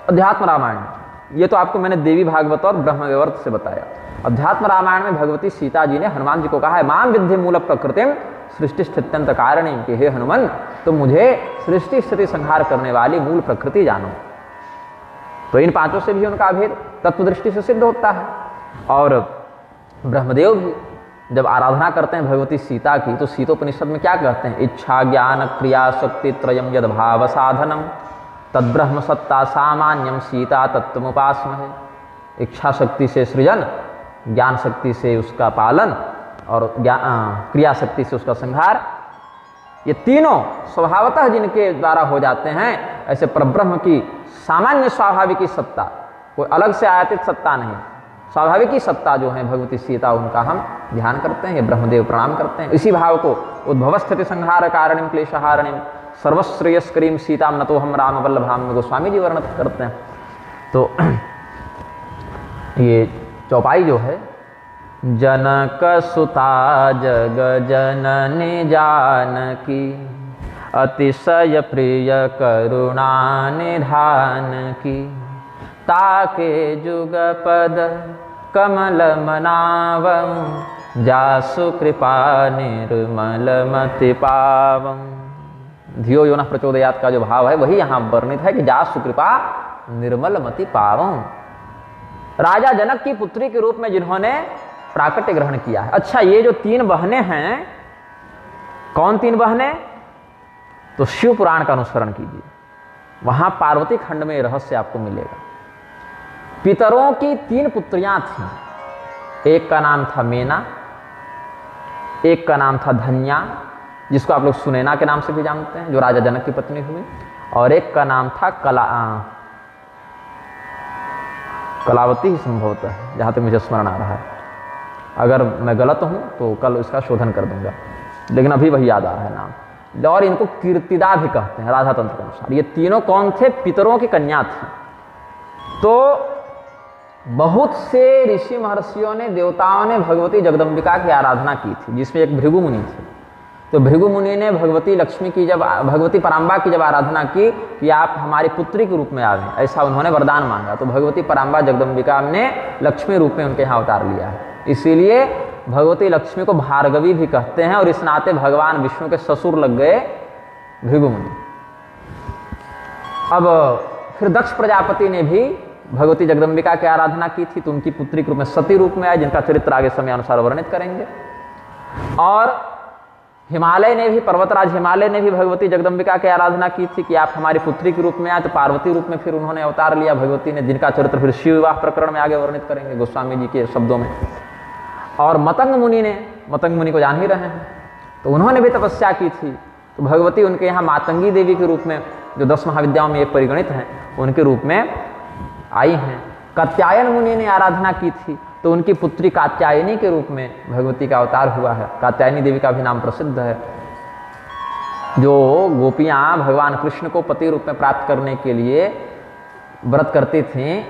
अध्यात्म रामायण में। ये तो आपको मैंने देवी भागवत और ब्रह्मवैवर्त से बताया। अध्यात्म रामायण में भगवती सीता जी ने हनुमान जी को कहा है, माम विद्धि मूल प्रकृतिम सृष्टि स्थित्यंत कारिणी, कि हे हनुमान तुम मुझे सृष्टि स्थिति संहार करने वाली मूल प्रकृति जानो। तो इन पांचों से भी उनका अभेद तत्व दृष्टि से सिद्ध होता है। और ब्रह्मदेव भी जब आराधना करते हैं भगवती सीता की, तो सीतोपनिषद में क्या कहते हैं, इच्छा ज्ञान क्रिया शक्ति त्रयम यद भाव साधनम तद्ब्रह्म सत्ता सामान्यम सीता तत्वमुपास्महे। इच्छा शक्ति से सृजन, ज्ञान शक्ति से उसका पालन और क्रिया शक्ति से उसका संहार, ये तीनों स्वभावतः जिनके द्वारा हो जाते हैं, ऐसे परब्रह्म की सामान्य स्वाभाविक की सत्ता, कोई अलग से आयातित सत्ता नहीं, स्वाभाविक की सत्ता जो है भगवती सीता, उनका हम ध्यान करते हैं, ये ब्रह्मदेव प्रणाम करते हैं। इसी भाव को उद्भव स्थिति संहार कारणिम क्लेशहारणिम सर्वश्रेयस्करीम सीताम नतो हम राम वल्लभाम में गोस्वामी जी वर्णित करते हैं। तो ये चौपाई जो है, जनक सुता जग जननी जानकी अतिशय प्रिय करुणा निधान की, ताके जुगपद कमल मनावं जासु कृपा निर्मल मति पावं। धियो यो नः प्रचोदयात् का जो भाव है वही यहाँ वर्णित है कि जासु कृपा निर्मल मति पावं। राजा जनक की पुत्री के रूप में जिन्होंने प्राकट्य ग्रहण किया है। अच्छा, ये जो तीन बहनें हैं, कौन तीन बहनें? तो शिव पुराण का अनुसरण कीजिए, वहां पार्वती खंड में रहस्य आपको मिलेगा। पितरों की तीन पुत्रियां थीं, एक का नाम था मेना, एक का नाम था धन्या, जिसको आप लोग सुनैना के नाम से भी जानते हैं, जो राजा जनक की पत्नी हुई, और एक का नाम था कलावती ही संभवतः है, जहां तक मुझे स्मरण आ रहा है। अगर मैं गलत हूं तो कल इसका शोधन कर दूंगा, लेकिन अभी वही याद आ रहा है नाम। और इनको कीर्तिदा भी कहते हैं राधा तंत्र के अनुसार। ये तीनों कौन थे? पितरों की कन्या थी। तो बहुत से ऋषि महर्षियों ने, देवताओं ने भगवती जगदम्बिका की आराधना की थी, जिसमें एक भृगु मुनि थे। तो भृगु मुनि ने भगवती लक्ष्मी की जब, भगवती पराम्बा की जब आराधना की कि आप हमारी पुत्री के रूप में आवें, ऐसा उन्होंने वरदान मांगा। तो भगवती पराम्बा जगदम्बिका ने लक्ष्मी रूप में उनके यहाँ अवतार लिया है। इसीलिए भगवती लक्ष्मी को भार्गवी भी कहते हैं, और इस नाते भगवान विष्णु के ससुर लग गए भृगु मुनि। अब फिर दक्ष प्रजापति ने भी भगवती जगदम्बिका की आराधना की थी, तो उनकी पुत्री के रूप में सती रूप में आए, जिनका चरित्र आगे समय अनुसार वर्णित करेंगे। और हिमालय ने भी, पर्वतराज हिमालय ने भी भगवती जगदम्बिका की आराधना की थी कि आप हमारी पुत्री के रूप में आए। तो पार्वती रूप में फिर उन्होंने अवतार लिया भगवती ने, जिनका चरित्र फिर शिव विवाह प्रकरण में आगे वर्णित करेंगे गोस्वामी जी के शब्दों में। और मतंग मुनि ने, मतंग मुनि को जान ही रहे हैं, तो उन्होंने भी तपस्या की थी। तो भगवती उनके यहाँ मातंगी देवी के रूप में, जो 10 महाविद्याओं में एक परिगणित हैं, उनके रूप में आई हैं। कात्यायन मुनि ने आराधना की थी, तो उनकी पुत्री कात्यायनी के रूप में भगवती का अवतार हुआ है। कात्यायनी देवी का भी नाम प्रसिद्ध है। जो गोपियाँ भगवान कृष्ण को पति रूप में प्राप्त करने के लिए व्रत करती थीं,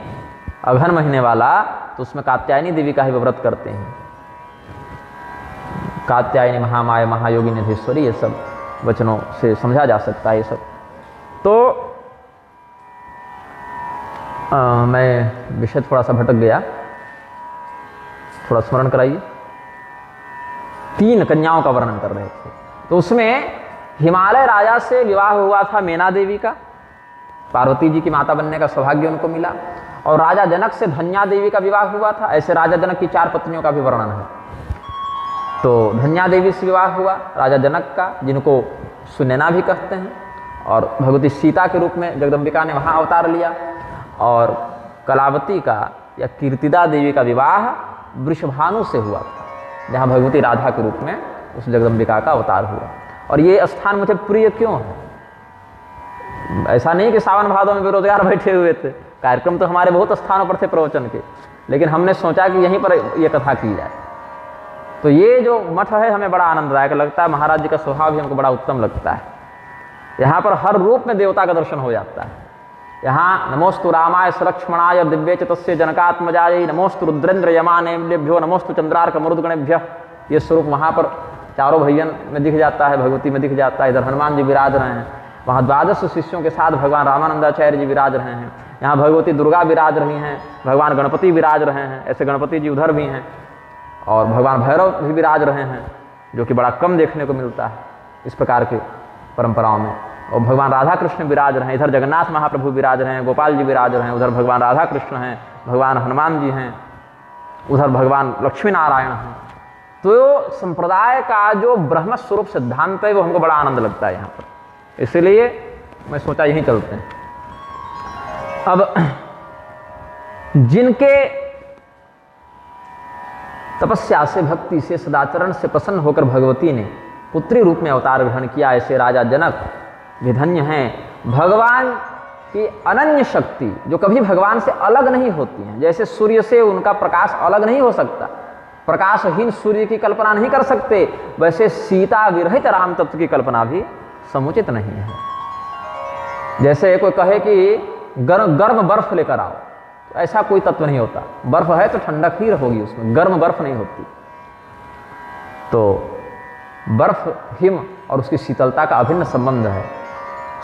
अघन महीने वाला, तो उसमें कात्यायनी देवी का ही व्रत करते हैं। कात्यायनी महामाया महायोगी निधेश्वरी, ये सब वचनों से समझा जा सकता है ये सब। तो मैं विषय थोड़ा सा भटक गया, थोड़ा स्मरण कराइए। 3 कन्याओं का वर्णन कर रहे थे। तो उसमें हिमालय राजा से विवाह हुआ था मेना देवी का, पार्वती जी की माता बनने का सौभाग्य उनको मिला। और राजा जनक से धन्या देवी का विवाह हुआ था। ऐसे राजा जनक की 4 पत्नियों का भी वर्णन है। तो धन्या देवी से विवाह हुआ राजा जनक का, जिनको सुनैना भी कहते हैं, और भगवती सीता के रूप में जगदम्बिका ने वहाँ अवतार लिया। और कलावती का या कीर्तिदा देवी का विवाह वृषभानु से हुआ था, जहाँ भगवती राधा के रूप में उस जगदम्बिका का अवतार हुआ। और ये स्थान मुझे प्रिय क्यों है? ऐसा नहीं कि सावन भादों में बेरोजगार बैठे हुए थे, कार्यक्रम तो हमारे बहुत स्थानों पर थे प्रवचन के, लेकिन हमने सोचा कि यहीं पर ये कथा की जाए। तो ये जो मठ है हमें बड़ा आनंददायक लगता है, महाराज जी का स्वभाव भी हमको बड़ा उत्तम लगता है। यहाँ पर हर रूप में देवता का दर्शन हो जाता है। यहाँ नमोस्तु रामाय सुलक्ष्मणाय दिव्ये च तस्य जनकात्मजाय नमोस्तु रुद्रेन्द्र यमानेभ्यो नमोस्तु चंद्रार्क मरुद्गणेभ्य, ये स्वरूप वहाँ पर चारों भैयन में दिख जाता है, भगवती में दिख जाता है। इधर हनुमान जी विराज रहे हैं, वहाँ 12 शिष्यों के साथ भगवान रामानंदाचार्य जी विराज रहे हैं। यहाँ भगवती दुर्गा विराज रही हैं, भगवान गणपति विराज रहे हैं, ऐसे गणपति जी उधर भी हैं, और भगवान भैरव भी विराज रहे हैं, जो कि बड़ा कम देखने को मिलता है इस प्रकार के परंपराओं में। और भगवान राधा कृष्ण विराज रहे हैं, इधर जगन्नाथ महाप्रभु विराज रहे हैं, गोपाल जी विराज रहे हैं, उधर भगवान राधा कृष्ण हैं, भगवान हनुमान जी हैं, उधर भगवान लक्ष्मी नारायण हैं। तो संप्रदाय का जो ब्रह्म स्वरूप सिद्धांत है वो हमको बड़ा आनंद लगता है यहाँ पर, इसलिए मैं सोचा यहीं चलते हैं। अब जिनके तपस्या से, भक्ति से, सदाचरण से प्रसन्न होकर भगवती ने पुत्री रूप में अवतार ग्रहण किया, ऐसे राजा जनक विधन्य हैं। भगवान की अनन्य शक्ति जो कभी भगवान से अलग नहीं होती हैं, जैसे सूर्य से उनका प्रकाश अलग नहीं हो सकता, प्रकाशहीन सूर्य की कल्पना नहीं कर सकते, वैसे सीता विरहित राम तत्व की कल्पना भी समुचित नहीं है। जैसे कोई कहे कि गर्म बर्फ लेकर आओ, तो ऐसा कोई तत्व नहीं होता। बर्फ है तो ठंडक ही होगी उसमें, गर्म बर्फ नहीं होती। तो बर्फ, हिम और उसकी शीतलता का अभिन्न संबंध है,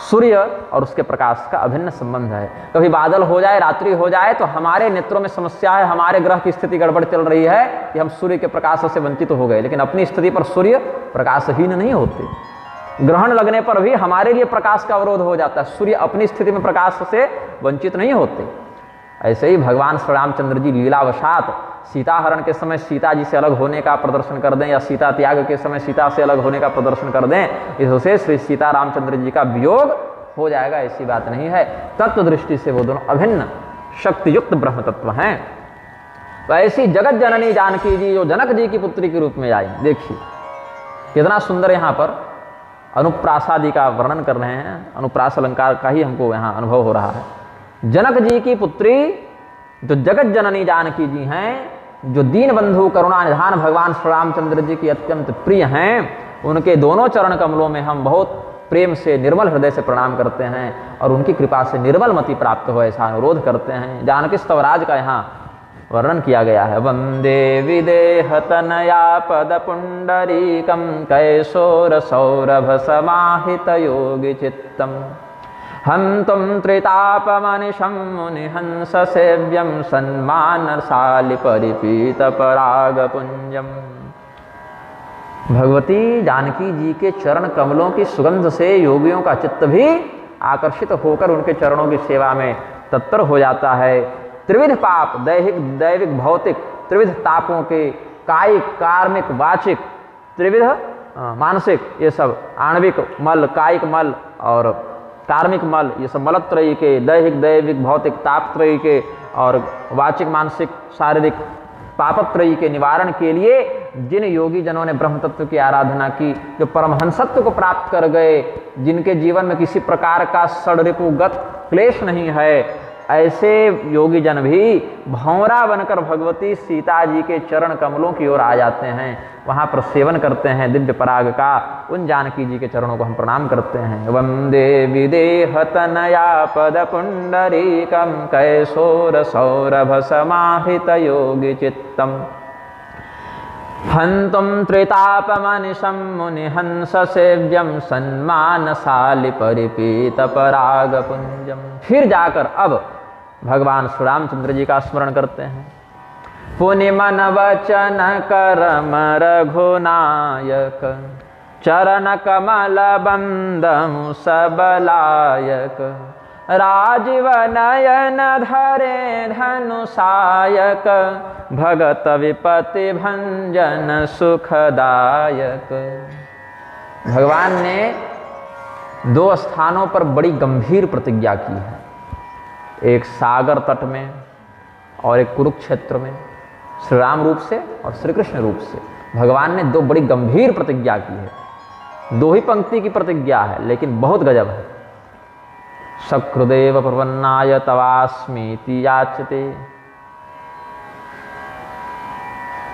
सूर्य और उसके प्रकाश का अभिन्न संबंध है। कभी बादल हो जाए, रात्रि हो जाए, तो हमारे नेत्रों में समस्या है, हमारे ग्रह की स्थिति गड़बड़ चल रही है कि हम सूर्य के प्रकाश से वंचित हो गए, लेकिन अपनी स्थिति पर सूर्य प्रकाशहीन नहीं होते। ग्रहण लगने पर भी हमारे लिए प्रकाश का अवरोध हो जाता है, सूर्य अपनी स्थिति में प्रकाश से वंचित नहीं होते। ऐसे ही भगवान श्री रामचंद्र जी लीलावशात सीता हरण के समय सीता जी से अलग होने का प्रदर्शन कर दें, या सीता त्याग के समय सीता से अलग होने का प्रदर्शन कर दें, इससे श्री सीता रामचंद्र जी का वियोग हो जाएगा, ऐसी बात नहीं है। तत्व दृष्टि से वो दोनों अभिन्न शक्तियुक्त ब्रह्म तत्व हैं। तो ऐसी जगत जननी जानकी जी जो जनक जी की पुत्री के रूप में आई, देखिए कितना सुंदर यहाँ पर अनुप्रासादि का वर्णन कर रहे हैं। अनुप्रास अलंकार का ही हमको यहाँ अनुभव हो रहा है। जनक जी की पुत्री जो जगत जननी जानकी जी हैं, जो दीन बंधु करुणा निधान भगवान श्री रामचंद्र जी की अत्यंत प्रिय हैं, उनके दोनों चरण कमलों में हम बहुत प्रेम से, निर्मल हृदय से प्रणाम करते हैं और उनकी कृपा से निर्मल मति प्राप्त हो, ऐसा अनुरोध करते हैं। जानकी स्तवराज का यहाँ वर्णन किया गया है। वंदे विदेह तनया पद पुंडरीकम कैशोर सौरभ समाहित योगी चित्तम हंतुम त्रितापमनिशं मुनिहंस सेव्यं सन्मानशालि परिपीत परागपुंजम। भगवती जानकी जी के चरण कमलों की सुगंध से योगियों का चित्त भी आकर्षित होकर उनके चरणों की सेवा में तत्पर हो जाता है। त्रिविध पाप, दैहिक, दैविक, भौतिक त्रिविध तापों के, कायिक, कार्मिक, वाचिक, त्रिविध मानसिक, ये सब आणविक मल, कायिक मल और कार्मिक मल, ये सब मलत्रयी के, दैहिक, दैविक, भौतिक तापत्रयी के और वाचिक, मानसिक, शारीरिक पापत्रयी के निवारण के लिए जिन योगी जनों ने ब्रह्म तत्व की आराधना की, जो परमहंसत्व को प्राप्त कर गए, जिनके जीवन में किसी प्रकार का षड्रिपुगत क्लेश नहीं है, ऐसे योगी जन भी भंवरा बनकर भगवती सीता जी के चरण कमलों की ओर आ जाते हैं, वहाँ पर सेवन करते हैं दिव्य पराग का। उन जानकी जी के चरणों को हम प्रणाम करते हैं। वंदे विदेह तनया पद पुंडरीकम कैशोर सौरभ समाहित योगी चित्तम हंतुम त्रितापमनिशं मुनिहंस सेव्यं सन्मानशालि परिपीत परागपुंजम। फिर जाकर अब भगवान श्री रामचंद्र जी का स्मरण करते हैं। पुनि मन वचन करम रघुनायक चरण कमल बंदमु सबलायक राजीव नयन धरे धनुषायक भगत विपति भंजन सुखदायक। भगवान ने दो स्थानों पर बड़ी गंभीर प्रतिज्ञा की है, एक सागर तट में और एक कुरुक्षेत्र में श्री राम रूप से और श्री कृष्ण रूप से भगवान ने दो बड़ी गंभीर प्रतिज्ञा की है। दो ही पंक्ति की प्रतिज्ञा है लेकिन बहुत गजब है। सकृदेव प्रपन्नाय तवास्मीति याचते।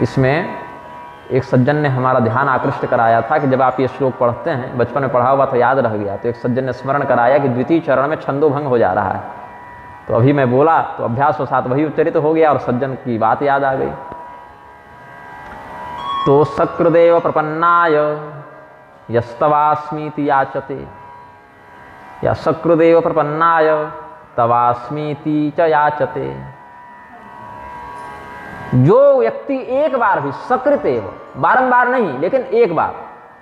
इसमें एक सज्जन ने हमारा ध्यान आकृष्ट कराया था कि जब आप ये श्लोक पढ़ते हैं, बचपन में पढ़ा हुआ तो याद रह गया, तो एक सज्जन ने स्मरण कराया कि द्वितीय चरण में छंदोभंग हो जा रहा है। तो अभी मैं बोला तो अभ्यास के साथ वही उच्चरित हो गया और सज्जन की बात याद आ गई। तो सकृदेव प्रपन्नाय यस्तवास्मीति याचते, या सकृदेव प्रपन्नाय तवास्मीति च याचते। जो व्यक्ति एक बार भी सकृतेव, बारंबार नहीं लेकिन एक बार,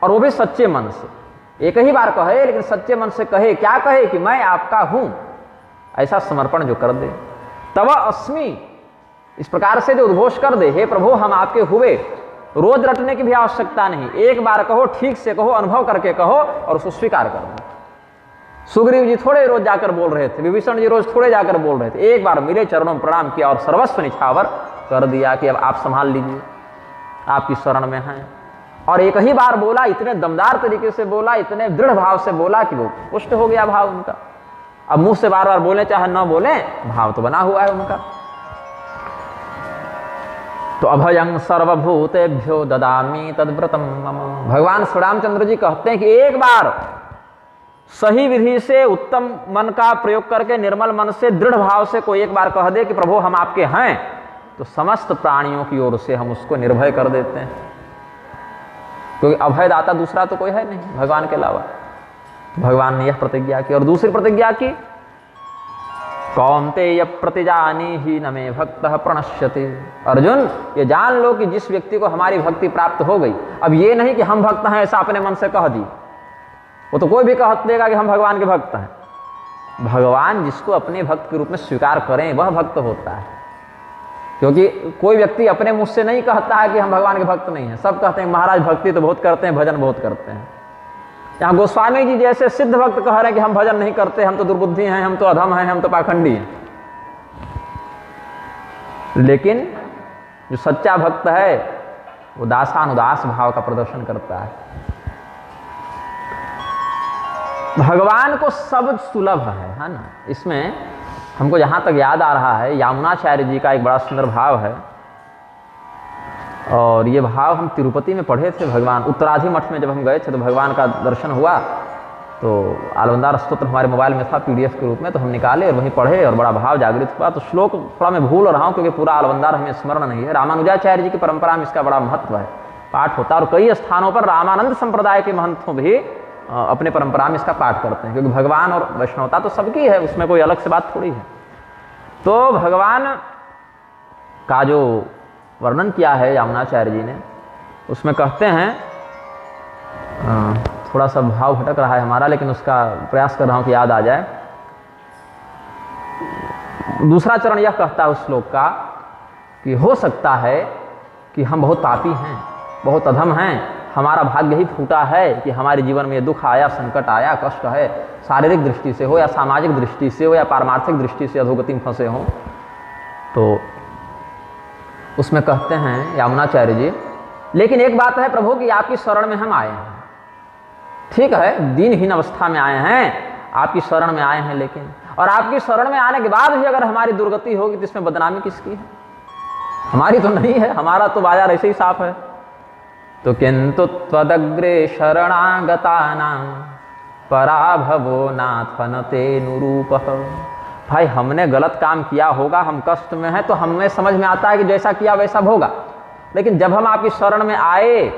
और वो भी सच्चे मन से, एक ही बार कहे लेकिन सच्चे मन से कहे, क्या कहे कि मैं आपका हूं, ऐसा समर्पण जो कर दे, तव अस्मि, इस प्रकार से जो उद्घोष कर दे, हे प्रभु हम आपके हुए, रोज रटने की भी आवश्यकता नहीं, एक बार कहो, ठीक से कहो, अनुभव करके कहो और उसको स्वीकार कर दो। सुग्रीव जी थोड़े रोज जाकर बोल रहे थे, विभीषण जी रोज थोड़े जाकर बोल रहे थे, एक बार मेरे चरणों में प्रणाम किया और सर्वस्व निछावर कर दिया कि अब आप संभाल लीजिए, आपकी शरण में हैं। और एक ही बार बोला, इतने दमदार तरीके से बोला, इतने दृढ़ भाव से बोला कि वो पुष्ट हो गया भाव उनका। अब मुंह से बार बार बोले चाहे न बोले, भाव तो बना हुआ है उनका। तो अभयं सर्वभूतेभ्यो ददामि तद्व्रतम मम। भगवान श्री रामचंद्र जी कहते हैं कि एक बार सही विधि से उत्तम मन का प्रयोग करके निर्मल मन से दृढ़ भाव से कोई एक बार कह दे कि प्रभु हम आपके हैं, तो समस्त प्राणियों की ओर से हम उसको निर्भय कर देते हैं, क्योंकि अभयदाता दूसरा तो कोई है नहीं भगवान के अलावा। भगवान ने यह प्रतिज्ञा की। और दूसरी प्रतिज्ञा की, कौन्तेय प्रतिजानीहि न मे भक्तः प्रणश्यति। अर्जुन ये जान लो कि जिस व्यक्ति को हमारी भक्ति प्राप्त हो गई, अब ये नहीं कि हम भक्त हैं ऐसा अपने मन से कह दी, वो तो कोई भी कह देगा कि हम भगवान के भक्त हैं। भगवान जिसको अपने भक्त के रूप में स्वीकार करें वह भक्त होता है, क्योंकि कोई व्यक्ति अपने मुंह से नहीं कहता है कि हम भगवान के भक्त नहीं हैं। सब कहते हैं महाराज भक्ति तो बहुत करते हैं, भजन बहुत करते हैं। यहाँ गोस्वामी जी जैसे सिद्ध भक्त कह रहे हैं कि हम भजन नहीं करते, हम तो दुर्बुद्धि हैं, हम तो अधम हैं, हम तो पाखंडी हैं। लेकिन जो सच्चा भक्त है वो दासानुदास भाव का प्रदर्शन करता है। भगवान को सब सुलभ है ना। इसमें हमको जहाँ तक याद आ रहा है, यामुनाचार्य जी का एक बड़ा सुंदर भाव है, और ये भाव हम तिरुपति में पढ़े थे। भगवान उत्तराधि मठ में जब हम गए थे तो भगवान का दर्शन हुआ, तो आलवंदार स्तोत्र हमारे मोबाइल में था PDF के रूप में, तो हम निकाले और वहीं पढ़े और बड़ा भाव जागृत हुआ। तो श्लोक थोड़ा मैं भूल रहा हूँ क्योंकि पूरा आलवंदार हमें स्मरण नहीं है। रामानुजाचार्य जी की परंपरा में इसका बड़ा महत्व है, पाठ होता है, और कई स्थानों पर रामानंद संप्रदाय के महंतों भी अपने परंपरा में इसका पाठ करते हैं, क्योंकि भगवान और वैष्णवता तो सबकी है, उसमें कोई अलग से बात थोड़ी है। तो भगवान का जो वर्णन किया है यामुनाचार्य जी ने, उसमें कहते हैं, थोड़ा सा भाव भटक रहा है हमारा, लेकिन उसका प्रयास कर रहा हूं कि याद आ जाए। दूसरा चरण यह कहता है उस श्लोक का कि हो सकता है कि हम बहुत पापी हैं, बहुत अधम हैं, हमारा भाग्य ही फूटा है कि हमारे जीवन में दुख आया, संकट आया, कष्ट है, शारीरिक दृष्टि से हो या सामाजिक दृष्टि से हो या पारमार्थिक दृष्टि से अधोगति में फंसे हों। तो उसमें कहते हैं यामुनाचार्य जी, लेकिन एक बात है प्रभु कि आपकी शरण में हम आए हैं, ठीक है दीनहीन अवस्था में आए हैं, आपकी शरण में आए हैं, लेकिन और आपकी शरण में आने के बाद भी अगर हमारी दुर्गति होगी तो इसमें बदनामी किसकी है? हमारी तो नहीं है, हमारा तो बाजार ऐसे ही साफ है। तो किंतु त्वदग्रे शरणागतानां पराभवो नाथ न तेनुरूपः। भाई हमने गलत काम किया होगा, हम कष्ट में हैं, तो हमें समझ में आता है कि जैसा किया वैसा भोगा, लेकिन जब हम आपकी शरण में आए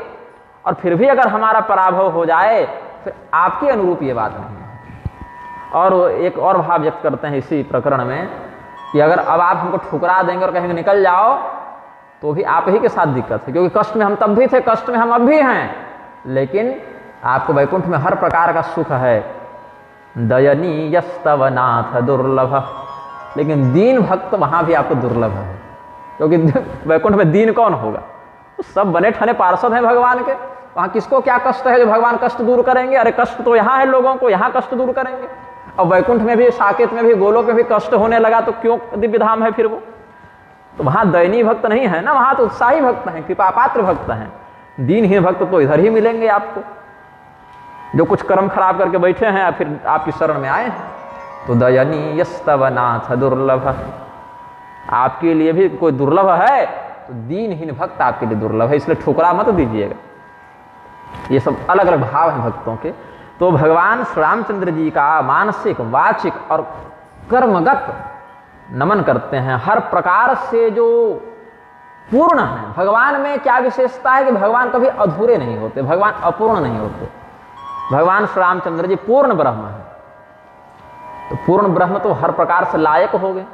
और फिर भी अगर हमारा पराभव हो जाए, फिर आपके अनुरूप ये बात नहीं है। और एक और भाव व्यक्त करते हैं इसी प्रकरण में कि अगर अब आप हमको ठुकरा देंगे और कहेंगे निकल जाओ, तो भी आप ही के साथ दिक्कत है, क्योंकि कष्ट में हम तब भी थे, कष्ट में हम अब भी हैं, लेकिन आपको वैकुंठ में हर प्रकार का सुख है। दयनीयस्तव नाथ दुर्लभ, लेकिन दीन भक्त वहां भी आपको दुर्लभ है, क्योंकि वैकुंठ में दीन कौन होगा? तो सब बने ठने पार्षद हैं भगवान के, वहां किसको क्या कष्ट है जो भगवान कष्ट दूर करेंगे? अरे कष्ट तो यहाँ है लोगों को, यहाँ कष्ट दूर करेंगे। अब वैकुंठ में भी, साकेत में भी, गोलोक में भी कष्ट होने लगा तो क्यों दिव्य धाम है फिर वो? तो वहाँ दयनीय भक्त नहीं है ना, वहाँ तो उत्साही भक्त हैं, कृपा पात्र भक्त हैं। दीनहीन भक्त तो इधर ही मिलेंगे आपको, जो कुछ कर्म खराब करके बैठे हैं या फिर आपकी शरण में आए हैं। तो दयनीयस्तव नाथ दुर्लभ, आपके लिए भी कोई दुर्लभ है तो दीनहीन भक्त आपके लिए दुर्लभ है, इसलिए ठुकरा मत दीजिएगा। ये सब अलग अलग भाव हैं भक्तों के। तो भगवान श्री रामचंद्र जी का मानसिक, वाचिक और कर्मगत नमन करते हैं। हर प्रकार से जो पूर्ण है, भगवान में क्या विशेषता है कि भगवान कभी अधूरे नहीं होते, भगवान अपूर्ण नहीं होते। भगवान श्री रामचंद्र जी पूर्ण ब्रह्म है। तो पूर्ण ब्रह्म तो हर प्रकार से लायक हो गए,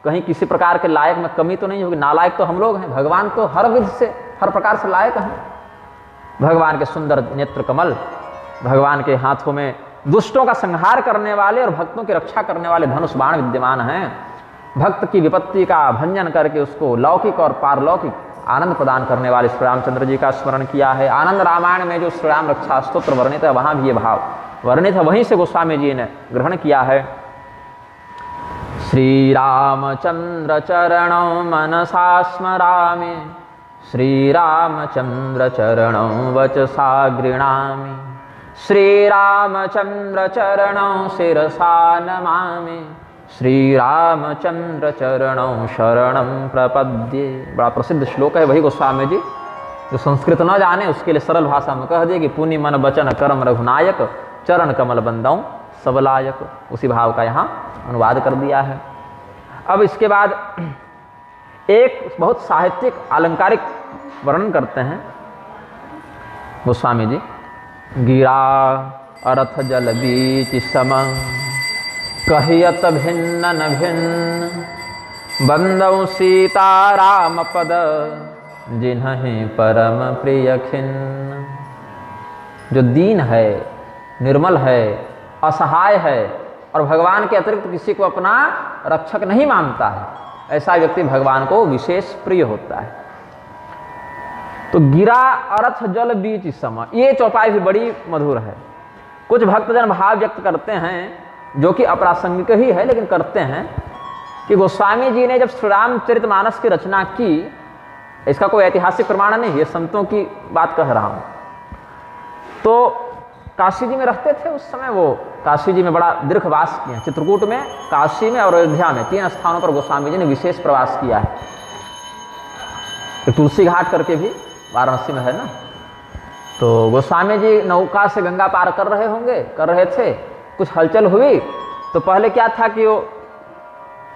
कहीं किसी प्रकार के लायक में कमी तो नहीं होगी। नालायक तो हम लोग हैं, भगवान तो हर विध से हर प्रकार से लायक हैं। भगवान के सुंदर नेत्र कमल, भगवान के हाथों में दुष्टों का संहार करने वाले और भक्तों की रक्षा करने वाले धनुष बाण विद्यमान हैं। भक्त की विपत्ति का भंजन करके उसको लौकिक और पारलौकिक आनंद प्रदान करने वाले श्री रामचंद्र जी का स्मरण किया है। आनंद रामायण में जो श्री राम रक्षा स्तोत्र वर्णित है, वहाँ भी ये भाव वर्णित है, वहीं से गोस्वामी जी ने ग्रहण किया है। श्री रामचंद्र चरणों मनसा स्मरामि, श्री रामचंद्र चरणों वचसा गृणामि, श्री रामचंद्र चरणों शिरसा नमामि, श्री रामचंद्र चरणों शरणं प्रपद्ये। बड़ा प्रसिद्ध श्लोक है, वही गोस्वामी जी जो संस्कृत न जाने उसके लिए सरल भाषा में कह दिए कि पुण्य मन वचन कर्म रघुनायक, चरण कमल बंदौ सबलायक। उसी भाव का यहाँ अनुवाद कर दिया है। अब इसके बाद एक बहुत साहित्यिक अलंकारिक वर्णन करते हैं गोस्वामी जी। गिरा अर्थ जल बीच सम, कहियत भिन्न न भिन्न, बंदौ सीता राम पद, जिन्हें परम प्रिय खिन्न। जो दीन है, निर्मल है, असहाय है और भगवान के अतिरिक्त किसी को अपना रक्षक नहीं मानता है, ऐसा व्यक्ति भगवान को विशेष प्रिय होता है। तो गिरा अर्थ जल बीच सम, ये चौपाई भी बड़ी मधुर है। कुछ भक्तजन भाव व्यक्त करते हैं जो कि अप्रासंगिक ही है, लेकिन करते हैं कि गोस्वामी जी ने जब श्री रामचरितमानस की रचना की, इसका कोई ऐतिहासिक प्रमाण नहीं, ये संतों की बात कह रहा हूँ। तो काशी जी में रहते थे उस समय, वो काशी जी में बड़ा दीर्घवास किया, चित्रकूट में, काशी में और अयोध्या में, 3 स्थानों पर गोस्वामी जी ने विशेष प्रवास किया है। तुलसी घाट करके भी वाराणसी में है ना। तो गोस्वामी जी नौका से गंगा पार कर रहे थे, कुछ हलचल हुई तो पहले क्या था कि वो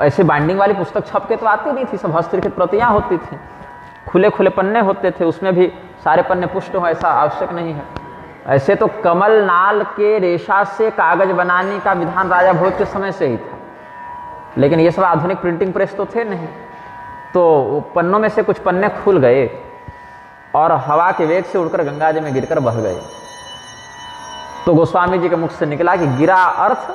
ऐसे बाइंडिंग वाली पुस्तक छप के तो आती नहीं थी, सब हस्तलिखित प्रतियां होती थी, खुले खुले पन्ने होते थे, उसमें भी सारे पन्ने पुष्ट हो ऐसा आवश्यक नहीं है। ऐसे तो कमल नाल के रेशा से कागज बनाने का विधान राजा भोज के समय से ही था, लेकिन ये सब आधुनिक प्रिंटिंग प्रेस तो थे नहीं। तो पन्नों में से कुछ पन्ने खुल गए और हवा के वेग से उड़कर गंगा जी में गिरकर बह गए। तो गोस्वामी जी के मुख से निकला कि गिरा अर्थ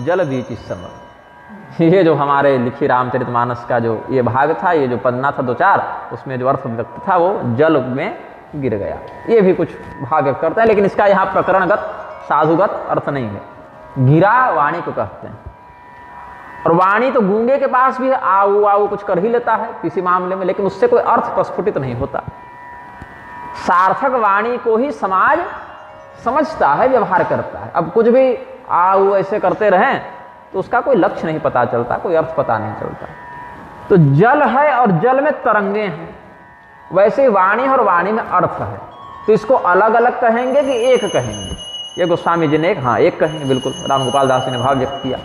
जल बीच इस समय। ये जो हमारे लिखी रामचरितमानस का जो ये भाग था, ये जो पन्ना था 2-4, उसमें जो अर्थ व्यक्त था वो जल में गिर गया। ये भी कुछ भाग व्यक्त करता है, लेकिन इसका यहाँ प्रकरणगत साधुगत अर्थ नहीं है। गिरा वाणी को कहते हैं, और वाणी तो गूंगे के पास भी आऊ आऊ कुछ कर ही लेता है किसी मामले में, लेकिन उससे कोई अर्थ प्रस्फुटित नहीं होता। सार्थक वाणी को ही समाज समझता है, व्यवहार करता है। अब कुछ भी आऊ ऐसे करते रहें तो उसका कोई लक्ष्य नहीं पता चलता, कोई अर्थ पता नहीं चलता। तो जल है और जल में तरंगे हैं, वैसे वाणी और वाणी में अर्थ है। तो इसको अलग अलग कहेंगे कि एक कहेंगे? ये गोस्वामी जी ने एक कहेंगे, बिल्कुल राम गोपाल दास जी ने भाव व्यक्त किया